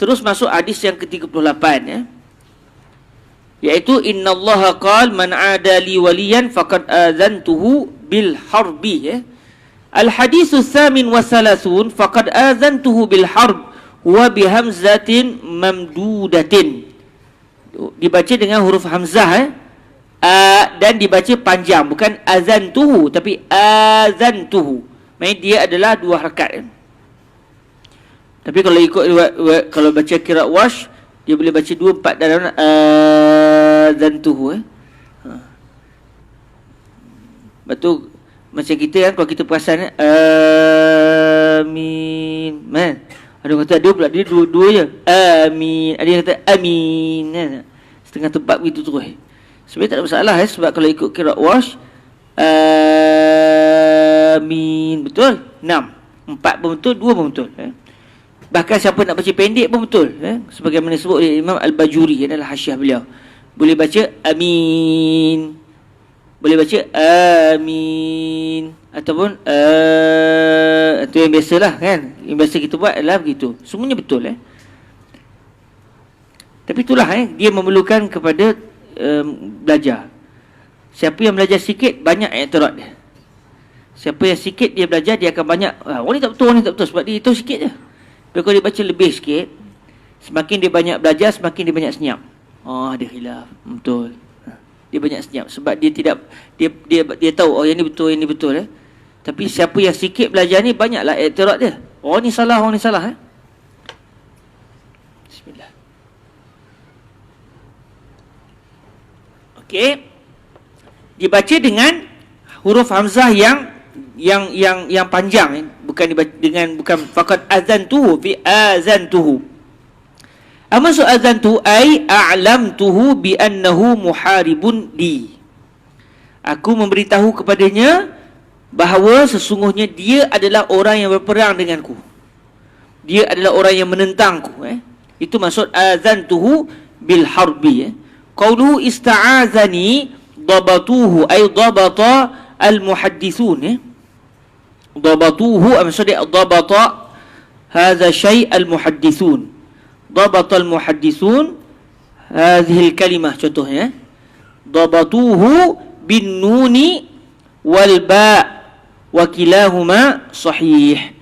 Terus masuk hadis yang ke-38 iaitu innallaha qala man adali waliyan faqad azantuhu bil harbi. Al haditsus tsamin wa salasun faqad azantuhu bil harb wa bi hamzatin mamdudatin. Dibaca dengan huruf hamzah dan dibaca panjang, bukan azantuhu tapi azantuhu. Maksudnya dia adalah dua harakat. Tapi kalau ikut kalau baca qiraat Warsh, dia boleh baca 2-4 dalam azantuhu. Betul. Macam kita kan, kalau kita perasan amin. Ada orang kata ada pula dia dua je. Amin. Ada yang kata amin. Setengah tempat begitu terus. Sebenarnya tak ada masalah sebab kalau ikut qiraat Warsh amin betul. 6. 4 pun betul, 2 pun betul. Bahkan siapa nak baca pendek pun betul. Sebagaimana disebut oleh Imam Al-Bajuri adalah hasyiah beliau. Boleh baca amin, boleh baca amin, ataupun itu yang biasalah kan. Yang biasa kita buat adalah begitu. Semuanya betul. Tapi itulah dia memerlukan kepada belajar. Siapa yang belajar sikit, banyak i'tirad dia. Siapa yang sikit dia belajar, dia akan banyak orang ni tak betul, orang ni tak betul, sebab dia tahu sikit je. Tapi kalau dia baca lebih sikit, semakin dia banyak belajar, semakin dia banyak senyap. Dia khilaf. Betul. Dia banyak senyap sebab dia tidak dia tahu yang ni betul, yang ni betul. Tapi siapa yang sikit belajar ni, banyaklah iktirad dia. Orang ni salah, orang ni salah. Bismillah. Okey. Dibaca dengan huruf hamzah yang panjang, bukan dibaca dengan, bukan faqad azantuhu fi azantuhu. Apa maksud azantuhu? Ai a'lamtuhu bi annahu muharibun li. Aku memberitahu kepadanya bahawa sesungguhnya dia adalah orang yang berperang denganku. Dia adalah orang yang menentangku. Itu maksud azantuhu bil harbi. Qauluhu ista'azani dabatuhu ay dabata al muhaddithun. Dabatuhu maksudnya dabata hadha syai' al muhaddithun. Dabata al muhaddithun hadhihi al kalimah, contohnya dabatuhu bin nuni wal ba' wa kilahuma sahih.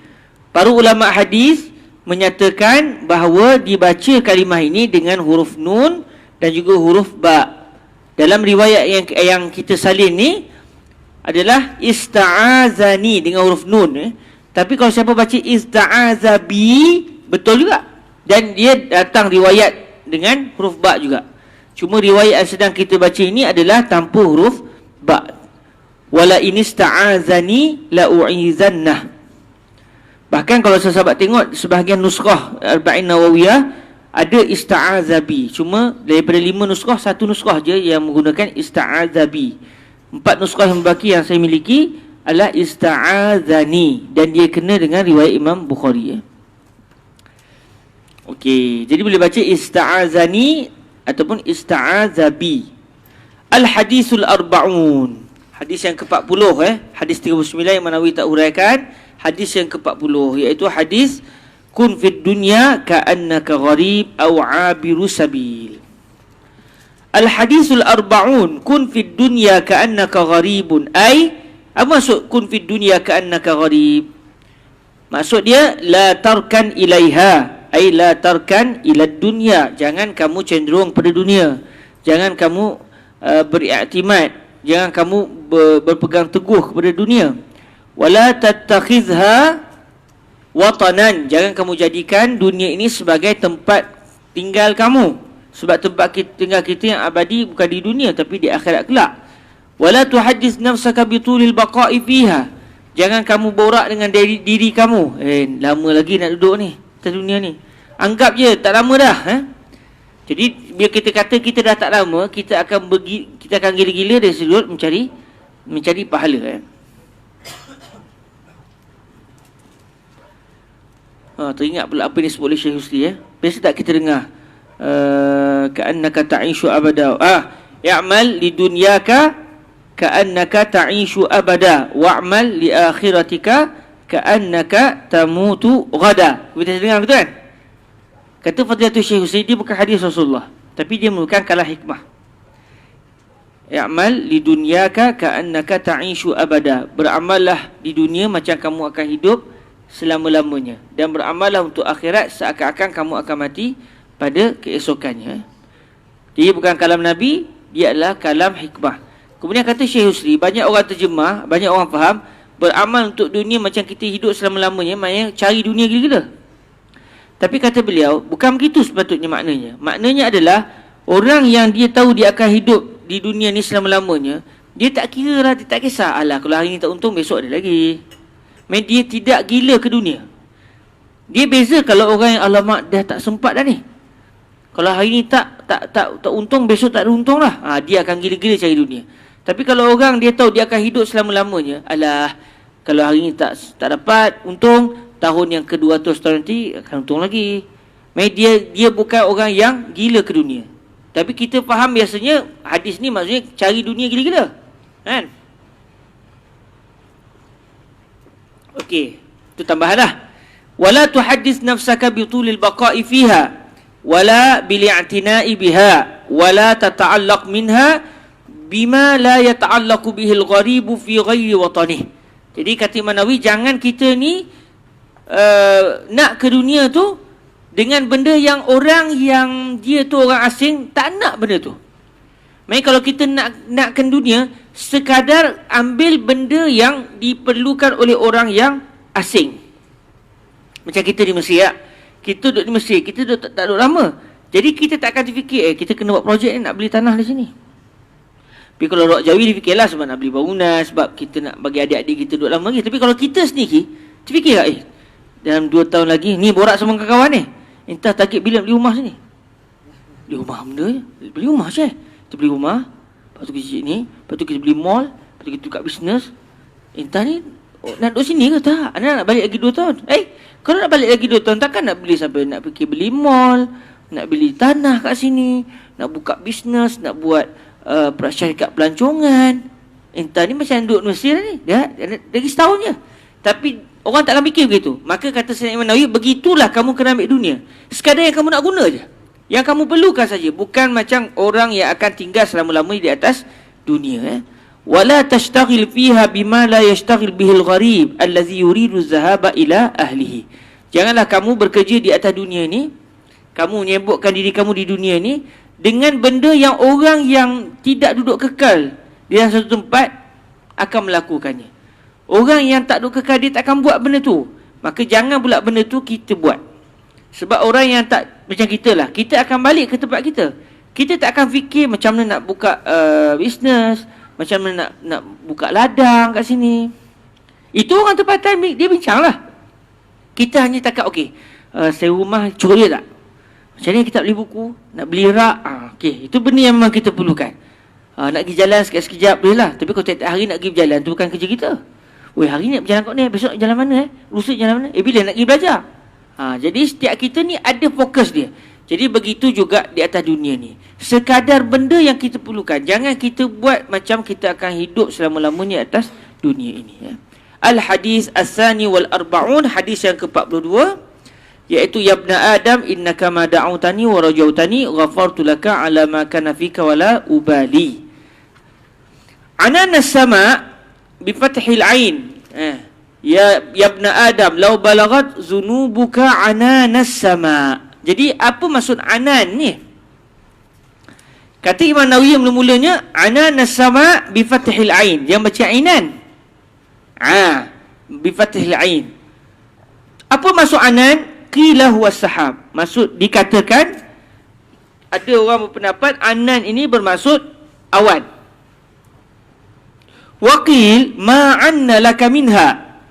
Para ulama hadis menyatakan bahawa dibaca kalimah ini dengan huruf nun dan juga huruf ba. Dalam riwayat yang kita salin ni adalah ista'azani dengan huruf nun. Tapi kalau siapa baca ista'azabi, betul juga. Dan dia datang riwayat dengan huruf ba juga. Cuma riwayat yang sedang kita baca ini adalah tanpa huruf ba. Wala in ista'azani la u'izannah. Bahkan kalau sahabat tengok sebahagian nuskhah Arba'in Nawawiyah ada ista'azabi. Cuma daripada 5 nuskhah, 1 nuskhah je yang menggunakan ista'azabi. 4 nuskhah yang berbaki yang saya miliki adalah ista'azani, dan dia kena dengan riwayat Imam Bukhari. Okey, jadi boleh baca ista'azani ataupun ista'azabi. Al-hadisul arba'un. Hadis yang ke-40 hadis 39 yang Nawawi tak huraikan. Hadis yang ke-40 iaitu hadis kun fid dunya ka'annaka gharib aw 'abiru sabil. Al-hadisul arba'un kun fid dunya ka'annaka gharibun. Apa maksud kun fid dunya ka'annaka gharib? Maksud dia la tarkan ilaiha, ai la tarkan ila dunya. Jangan kamu cenderung pada dunia. Jangan kamu beriktimad, jangan kamu berpegang teguh kepada dunia. Wala tattakhizha watanan. Jangan kamu jadikan dunia ini sebagai tempat tinggal kamu. Sebab tempat tinggal kita yang abadi bukan di dunia tapi di akhirat kelak. Wala tuhaddits nafsaka bitulil baqa'i fiha. Jangan kamu borak dengan diri kamu. Lama lagi nak duduk ni atas dunia ni. Anggap je tak lama dah. Jadi bila kita kata kita dah tak lama, kita akan gila-gila dari sudut mencari pahala. Teringat pula apa yang disebut oleh Syekh Husri. Biasa tak kita dengar ka'annaka ta'ishu abada. I'mal li dunyaka ka'annaka ta'ishu abada wa'mal li akhiratika ka'annaka tamutu ghada. Kita dengar betul kan? Kata Fadilatul Syekh Husri, dia bukan hadis Rasulullah, tapi dia merupakan kalam hikmah. I'mal li dunyaka ka'annaka ta'ishu abada. Beramallah di dunia macam kamu akan hidup selama-lamanya, dan beramallah untuk akhirat seakan-akan kamu akan mati pada keesokannya. Dia bukan kalam Nabi, dia adalah kalam hikmah. Kemudian kata Syekh Husri, banyak orang terjemah, banyak orang faham beramal untuk dunia macam kita hidup selama-lamanya, maknanya cari dunia gila-gila. Tapi kata beliau, bukan begitu sepatutnya maknanya. Maknanya adalah orang yang dia tahu dia akan hidup di dunia ni selama-lamanya, dia tak kira lah, dia tak kisah. Alah, kalau hari ni tak untung, besok ada lagi. Dia tidak gila ke dunia. Dia beza kalau orang yang alamak dah tak sempat dah ni. Kalau hari ni tak untung, besok tak ada untung lah. Dia akan gila-gila cari dunia. Tapi kalau orang dia tahu dia akan hidup selama-lamanya, alah, kalau hari ni tak dapat untung, tahun yang ke-200 tahun nanti akan untung lagi. Dia bukan orang yang gila ke dunia. Tapi kita faham biasanya hadis ni maksudnya cari dunia gila-gila. Kan? Okey, itu tambahan lah. Wala tuhaddits nafsaka bitulil baqa'i fiha wala bil'i'tina'i biha wala tata'allaq minha bima la yata'allaqu bihil gharibu fi ghairi watanih. Jadi kata Imam Nawawi, jangan kita ni nak ke dunia tu dengan benda yang orang yang dia tu orang asing tak nak benda tu. Maksudnya kalau kita nakkan dunia, sekadar ambil benda yang diperlukan oleh orang yang asing. Macam kita di Mesir, ya. Kita duduk di Mesir, kita duduk tak duduk lama. Jadi kita tak akan terfikir, kita kena buat projek ni nak beli tanah di sini. Tapi kalau orang Jawi difikirlah sebab nak beli bangunan, sebab kita nak bagi adik-adik kita duduk lama lagi. Tapi kalau kita sendiri, terfikir tak, dalam 2 tahun lagi, ni borak sama kawan-kawan ni, entah target bila beli rumah sini. Beli rumah benda je, beli rumah je. Kita beli rumah, lepas tu kita ni, lepas tu kita beli mall, lepas tu kita tukar bisnes. Entah ni, nak duduk sini ke tak? Anda nak balik lagi 2 tahun? Kalau nak balik lagi 2 tahun, takkan nak beli sampai nak fikir beli mall, nak beli tanah kat sini, nak buka bisnes, nak buat syarikat pelancongan. Entah ni macam duduk Mesir ni, ya, lagi setahun je. Tapi orang takkan fikir begitu. Maka kata Sayyidina Imam Nawawi, begitulah kamu kena ambil dunia. Sekadar yang kamu nak guna je. Yang kamu perlukan saja, bukan macam orang yang akan tinggal selama-lamanya di atas dunia. Wala tashtaghil fiha bima la yashtaghil bihil gharib allazi yuridu zahaba ila ahlihi. Janganlah kamu bekerja di atas dunia ni, kamu menyibukkan diri kamu di dunia ni dengan benda yang orang yang tidak duduk kekal di dalam satu tempat akan melakukannya. Orang yang tak duduk kekal, dia tak akan buat benda tu. Maka jangan pula benda tu kita buat. Sebab orang yang tak macam kita lah, kita akan balik ke tempat kita. Kita tak akan fikir macam mana nak buka bisnes, macam mana nak buka ladang kat sini. Itu orang tempatan dia bincang lah. Kita hanya takat, okey, saya rumah cukup dia tak? Macam ni kita beli buku, nak beli rak, okey, itu benda yang memang kita perlukan. Nak pergi jalan sekejap-sekejap boleh lah. Tapi kalau tiap hari nak pergi berjalan, tu bukan kerja kita. Weh, hari ni nak berjalan kat ni, besok nak jalan mana lusa jalan mana? Bila nak pergi belajar? Jadi setiap kita ni ada fokus dia. Jadi begitu juga di atas dunia ni. Sekadar benda yang kita perlukan. Jangan kita buat macam kita akan hidup selama-lamanya atas dunia ini. Ya. Al-Hadis As-Sani wal-Arba'un, hadis yang ke-42, iaitu ya ibna Adam innaka ma da'utani wa rajautani ghafartu laka ala ma kana fika wala ubali. Ananas sama bi fathil ain. Ya ibna Adam law balagat zunubuka ananas sama. Jadi apa maksud anan ni? Kata Imam Nawawi mula-mulanya ananas sama bi fathil ain. Yang baca ainan. Bi fathil ain. Apa maksud anan? Qila huwa sahab. Maksud dikatakan, ada orang berpendapat anan ini bermaksud awan. Waqil ma'anna laka minha.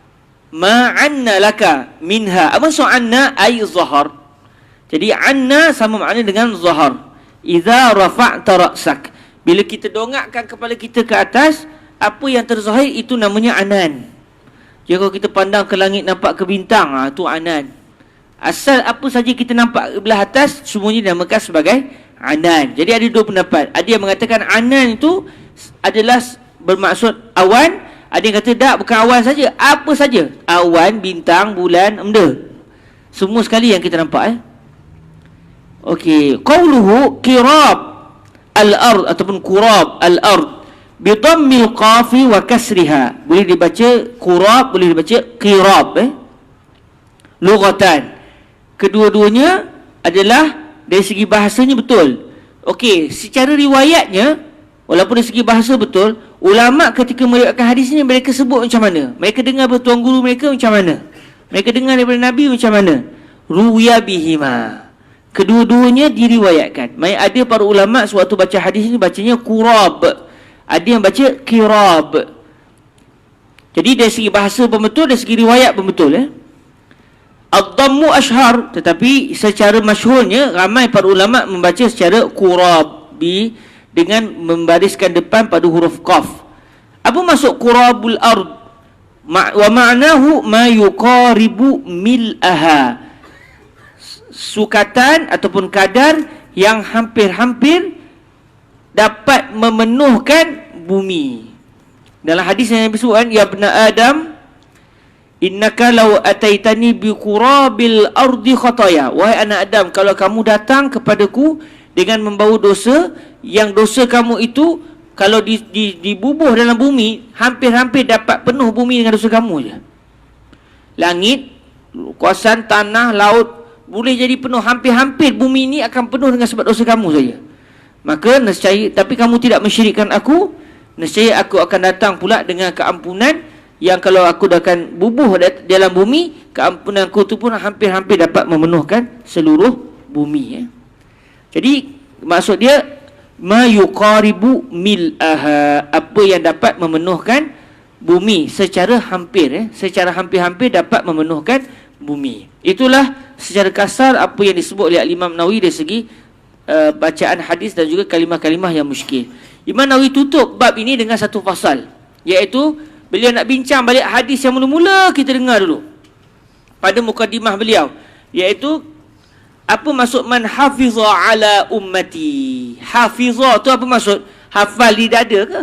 Ma'anna laka minha. Apa maksud anna? Ay zahar. Jadi anna sama makna dengan zahar. Idza rafa'ta ra'sak. Bila kita dongakkan kepala kita ke atas, apa yang terzahir itu namanya anan. Jadi kalau kita pandang ke langit nampak ke bintang, itu anan. Asal apa saja kita nampak belah atas, semuanya dinamakan sebagai anan. Jadi ada dua pendapat. Ada yang mengatakan anan itu adalah bermaksud awan. Ada yang kata tak, bukan awan saja, apa saja. Awan, bintang, bulan, benda. Semua sekali yang kita nampak. Okey, qauluhu qirab al-ard ataupun qurab al-ard bi dhammil qafi wa kasriha. Boleh dibaca qurab, boleh dibaca qirab. Lughatan. Kedua-duanya adalah dari segi bahasanya betul. Okey, secara riwayatnya walaupun dari segi bahasa betul, ulama ketika meriwayatkan hadis ini mereka sebut macam mana? Mereka dengar daripada tuan guru mereka macam mana? Mereka dengar daripada Nabi macam mana? Ruwiya bihima. Kedua-duanya diriwayatkan. Ada para ulama sewaktu baca hadis ini bacanya qurab. Ada yang baca qirab. Jadi dari segi bahasa pun betul, dari segi riwayat pun betul. Ad-dhammu ashhar, tetapi secara masyhurnya ramai para ulama membaca secara qurab dengan membariskan depan pada huruf qaf. Apa maksud qurabul ard? Wa ma'nahu ma yuqaribu mil'aha. Sukatan ataupun kadar yang hampir-hampir dapat memenuhkan bumi. Dalam hadis yang disebutkan, ya ibna Adam innaka law ataitani bi qurabil ardi khataya. Wahai anak Adam, kalau kamu datang kepadaku dengan membawa dosa, yang dosa kamu itu kalau dibubuh dalam bumi, hampir-hampir dapat penuh bumi dengan dosa kamu je. Langit, kawasan tanah, laut boleh jadi penuh, hampir-hampir bumi ini akan penuh dengan sebab dosa kamu saja. Maka nescaya, tapi kamu tidak mensyirikkan aku, nescaya aku akan datang pula dengan keampunan yang kalau aku dah akan bubuh dalam bumi, keampunanku tu pun hampir-hampir dapat memenuhkan seluruh bumi. Jadi maksud dia ma yuqaribu mil'aha, apa yang dapat memenuhkan bumi secara hampir, secara hampir-hampir dapat memenuhkan bumi. Itulah secara kasar apa yang disebut oleh Imam Nawawi dari segi bacaan hadis dan juga kalimah-kalimah yang muskil. Imam Nawawi tutup bab ini dengan satu fasal, iaitu beliau nak bincang balik hadis yang mula-mula kita dengar dulu pada mukadimah beliau, iaitu apa maksud man hafiza ala ummati. Hafiza tu apa maksud? Hafal di dada ke?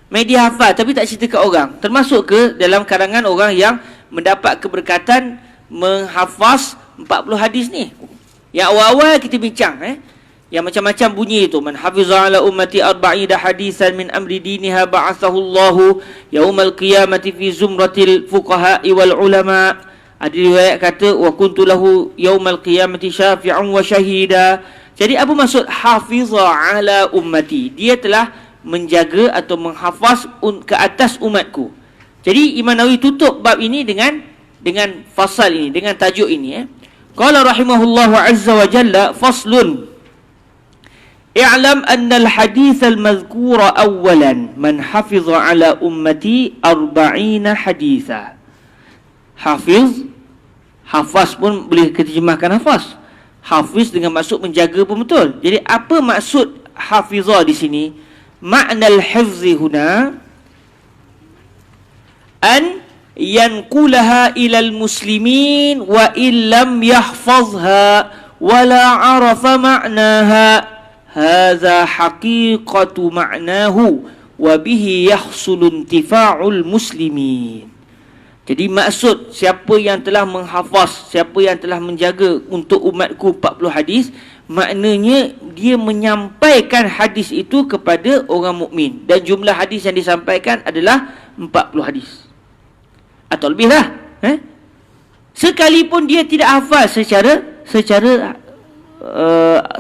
Media hafal tapi tak cerita kat orang. Termasuk ke dalam karangan orang yang mendapat keberkatan menghafaz 40 hadis ni? Yang awal-awal kita bincang, yang macam-macam bunyi itu. Man hafiza ala ummati arba'ida hadisan min amri diniha ba'athahu Allahu yaumal qiyamati fi zumratil fuqaha'i wal ulama. Ada riwayat kata wa kuntu lahu yaumal qiyamati syafi'an wa syahida. Jadi apa maksud hafiza ala ummati? Dia telah menjaga atau menghafaz ke atas umatku. Jadi Imam Nawawi tutup bab ini dengan fasal ini, dengan tajuk ini. Qala rahimahullahu azza wa jalla faslun. I'lam anna al-hadith al-madhkura awalan man hafiza ala ummati 40 haditha. Hafaz pun boleh diterjemahkan hafaz. Hafiz dengan maksud menjaga pun betul. Jadi apa maksud hafizah di sini? Makna al-hifzi huna an yanqulaha ilal muslimin wa illam yahfazha wa la arafa ma'naha hadha haqiqatu ma'nahu wa bihi yahsulu intifa'ul muslimin. Jadi maksud siapa yang telah menghafaz, siapa yang telah menjaga untuk umatku 40 hadis, maknanya dia menyampaikan hadis itu kepada orang mukmin, dan jumlah hadis yang disampaikan adalah 40 hadis atau lebih lah. Sekalipun dia tidak hafal secara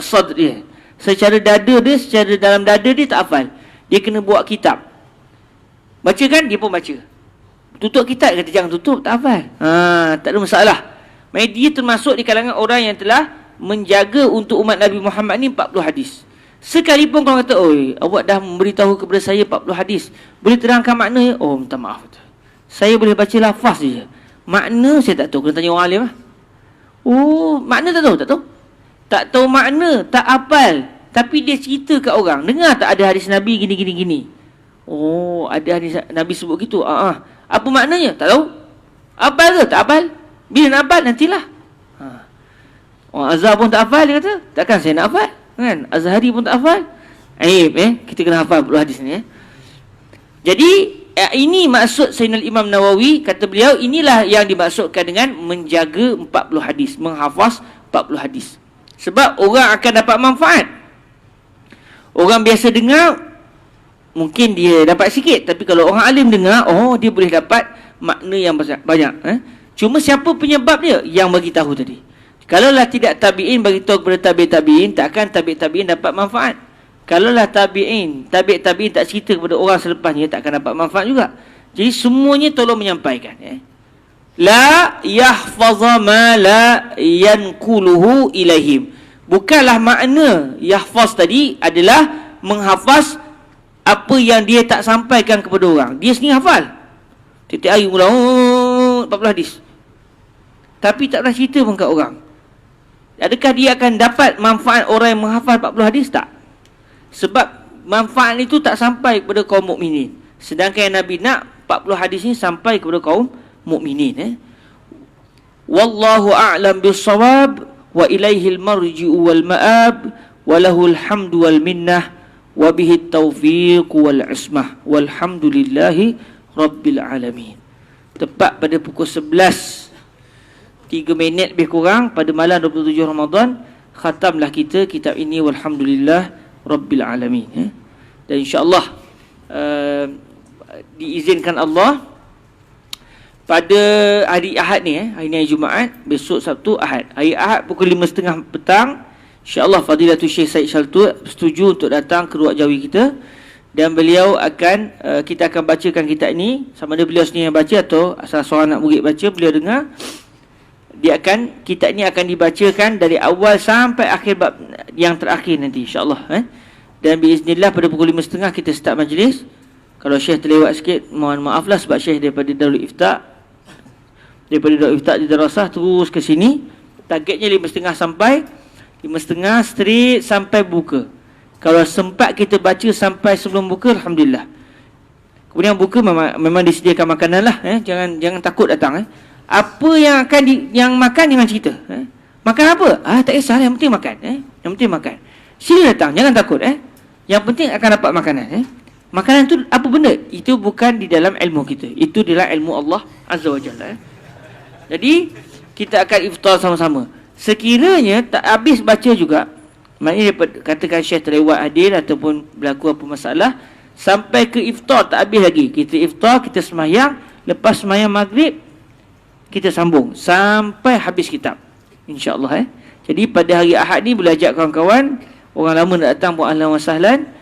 sadr dia, secara dada dia, secara dalam dada dia tak hafal, dia kena buat kitab. Baca kan, dia pun baca. Tutup kitab, kata jangan tutup, tak hafal. Tak ada masalah. Maksudnya dia termasuk di kalangan orang yang telah menjaga untuk umat Nabi Muhammad ni 40 hadis. Sekalipun kau kata, oi, awak dah memberitahu kepada saya 40 hadis, boleh terangkan makna? Oh, minta maaf, saya boleh baca lafaz je, makna saya tak tahu. Kena tanya orang alim lah. Oh, makna tak tahu? Tak tahu makna, tak hafal, tapi dia cerita kat orang, dengar tak ada hadis Nabi gini. Oh, ada hadis Nabi sebut gitu. Apa maknanya? Tak tahu. Hafal ke? Tak hafal. Bila nak hafal, nantilah. Orang Azhar pun tak hafal, dia kata. Takkan saya nak hafal, kan? Azhari pun tak hafal. Kita kena hafal 40 hadis ni. Jadi ini maksud Sayyidina Imam Nawawi, kata beliau, inilah yang dimaksudkan dengan menjaga 40 hadis, menghafaz 40 hadis. Sebab orang akan dapat manfaat. Orang biasa dengar, mungkin dia dapat sikit, tapi kalau orang alim dengar, dia boleh dapat makna yang banyak. Cuma siapa penyebab dia? Yang bagi tahu tadi. Kalaulah tidak tabi'in bagi tahu kepada tabi'in, takkan tabi'in dapat manfaat. Kalaulah tabi'in tak cerita kepada orang selepasnya, takkan dapat manfaat juga. Jadi semuanya tolong menyampaikan. La yahfaza ma la yanquluhu ilaihim. Bukanlah makna yahfaz tadi adalah menghafaz apa yang dia tak sampaikan kepada orang. Dia sendiri hafal. Tiap-tiap hari mula 40 hadis, tapi tak pernah cerita pun kat orang. Adakah dia akan dapat manfaat orang yang menghafal 40 hadis? Tak. Sebab manfaat itu tak sampai kepada kaum mukminin. Sedangkan yang Nabi nak 40 hadis ini sampai kepada kaum mukminin. Wallahu a'lam bis-shawab wa ilaihil marji'u wal ma'ab wa lahul hamdu wal minnah wa bihi taufiq wal ismah walhamdulillahi rabbil alamin. Tepat pada pukul 11, 3 minit lebih kurang pada malam 27 Ramadan, khatamlah kita kitab ini walhamdulillah rabbil alamin. Dan insya-Allah diizinkan Allah pada hari Ahad ni, hari ni hari Jumaat, besok Sabtu, Ahad. Hari Ahad pukul 5.30 petang, InsyaAllah Fadilatul Syekh Said Shaltut setuju untuk datang ke Ruak Jawi kita, dan beliau akan kita akan bacakan kitab ini, sama ada beliau sendiri yang baca atau asal seorang anak murid baca, beliau dengar. Kitab ini akan dibacakan dari awal sampai akhir bab yang terakhir nanti insya-Allah. Dan biiznillah pada pukul 5.30 kita start majlis. Kalau Syekh terlewat sikit, mohon maaflah sebab Syekh daripada Darul Ifta'. Daripada Darul Ifta' di Darasah terus ke sini. Targetnya 5.30 sampai 5.30 straight sampai buka. Kalau sempat kita baca sampai sebelum buka, alhamdulillah. Kemudian buka memang disediakan makanan lah. Jangan takut datang. Apa yang akan yang makan jangan cerita. Makan apa? Tak kisah, yang penting makan. Yang penting makan. Sila datang, jangan takut. Yang penting akan dapat makanan. Makanan tu apa benda? Itu bukan di dalam ilmu kita. Itu dalam ilmu Allah Azza wa Jalla. Jadi kita akan iftar sama-sama. Sekiranya tak habis baca juga, maknanya katakan Syekh terlewat hadir ataupun berlaku apa masalah, sampai ke iftar tak habis lagi. Kita iftar, kita semayang, lepas semayang maghrib kita sambung sampai habis kitab, insya-Allah. Jadi pada hari Ahad ni boleh ajak kawan-kawan, orang lama nak datang pun ahlan wa sahlan.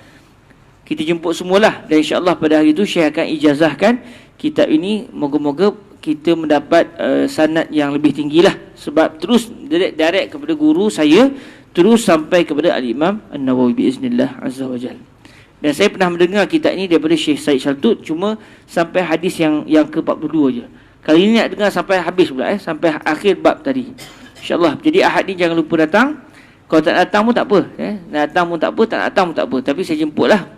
Kita jemput semualah, dan insya-Allah pada hari itu Syekh akan ijazahkan kitab ini. Moga-moga kita mendapat sanad yang lebih tinggilah, sebab terus direct kepada guru saya, terus sampai kepada Al-Imam An-Nawawi biiznillah azza wa jalla. Dan saya pernah mendengar kitab ini daripada Syekh Said Shaltut, cuma sampai hadis yang ke-42 je. Kali ini nak dengar sampai habis pula, sampai akhir bab tadi, insya-Allah. Jadi Ahad ni jangan lupa datang. Kalau tak datang pun tak apa, nak datang pun tak apa, tak datang pun tak apa, tapi saya jemputlah,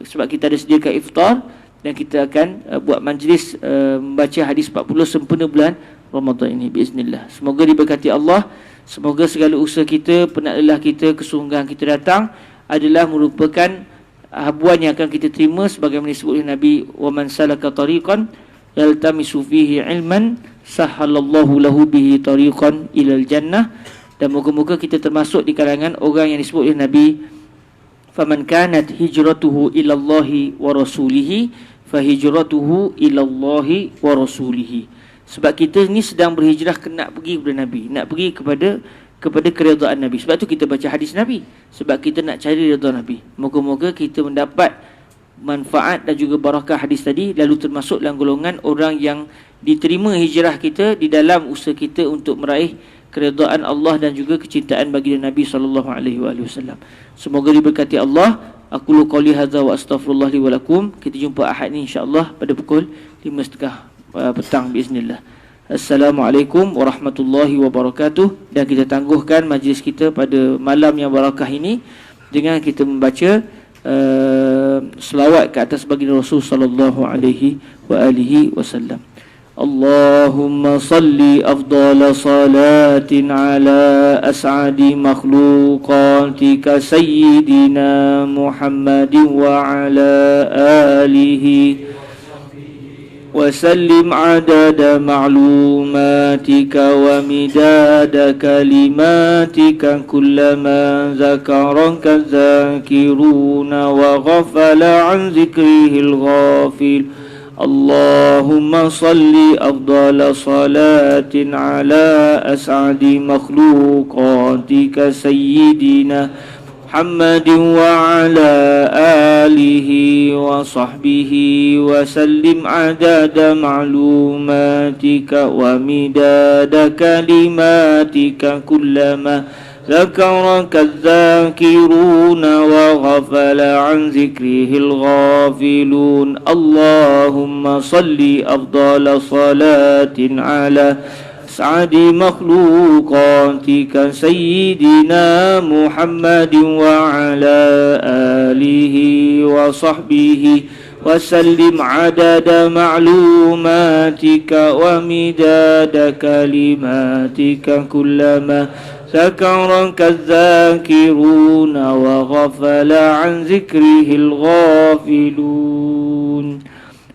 sebab kita ada sediakan iftar. Dan kita akan buat majlis membaca hadis 40 sempena bulan Ramadan ini biiznillah. Semoga diberkati Allah. Semoga segala usaha kita, penat lelah kita, kesungguhan kita datang adalah merupakan habuan yang akan kita terima, sebagaimana disebut oleh Nabi, wa man salaka tariqan yaltamisu fihi ilman sahalallahu lahu bihi tariqan ilal jannah. Dan moga-moga kita termasuk di kalangan orang yang disebut oleh Nabi, faman kanat hijratuhu ilallahi wa rasulihi fahijratuhu ilallahi wa rasulihi. Sebab kita ni sedang berhijrah nak pergi kepada Nabi, nak pergi kepada keredaan Nabi. Sebab tu kita baca hadis Nabi, sebab kita nak cari redha Nabi. Moga-moga kita mendapat manfaat dan juga barakah hadis tadi, lalu termasuk dalam golongan orang yang diterima hijrah kita di dalam usaha kita untuk meraih keredaan Allah dan juga kecintaan baginda Nabi sallallahu alaihi wasallam. Semoga diberkati Allah. Aku lu qauli hadza wa astaghfirullah li wa lakum. Kita jumpa Ahad ni insya-Allah pada pukul 5.30 petang biiznillah. Assalamualaikum warahmatullahi wabarakatuh. Dan kita tangguhkan majlis kita pada malam yang barakah ini dengan kita membaca selawat ke atas baginda Rasul sallallahu alaihi wa alihi wasallam. Allahumma salli afdala salatin ala as'adi makhluqatika sayyidina Muhammadin wa ala alihi wa sallim adada ma'lumatika wa midada kalimatika kullama zakaraka zakiruna wa ghafala an zikrihil ghafil. Allahumma salli afdala salatin ala as'adi makhluqatika sayyidina Muhammadin wa ala alihi wa sahbihi wa sallim adada ma'lumatika wa midada kalimatika kullama ذكرك الذاكرون وغفل عن ذكره الغافلون. اللهم صل أفضل صلاة على أسعد مخلوقاتك سيدنا محمد وعلى آله وصحبه وسلم عدد معلوماتك ومداد كلماتك كلما ذكرك الذاكرون وغفل عن ذكره الغافلون.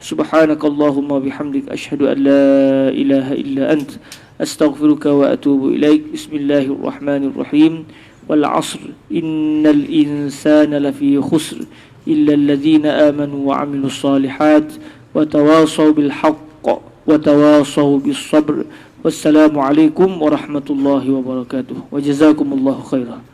سبحانك اللهم وبحمدك أشهد أن لا إله إلا أنت أستغفرك وأتوب إليك. بسم الله الرحمن الرحيم. والعصر إن الإنسان لفي خسر إلا الذين آمنوا وعملوا الصالحات وتواصوا بالحق وتواصوا بالصبر. Wassalamualaikum warahmatullahi wabarakatuh. Wa jazakumullahu khairan.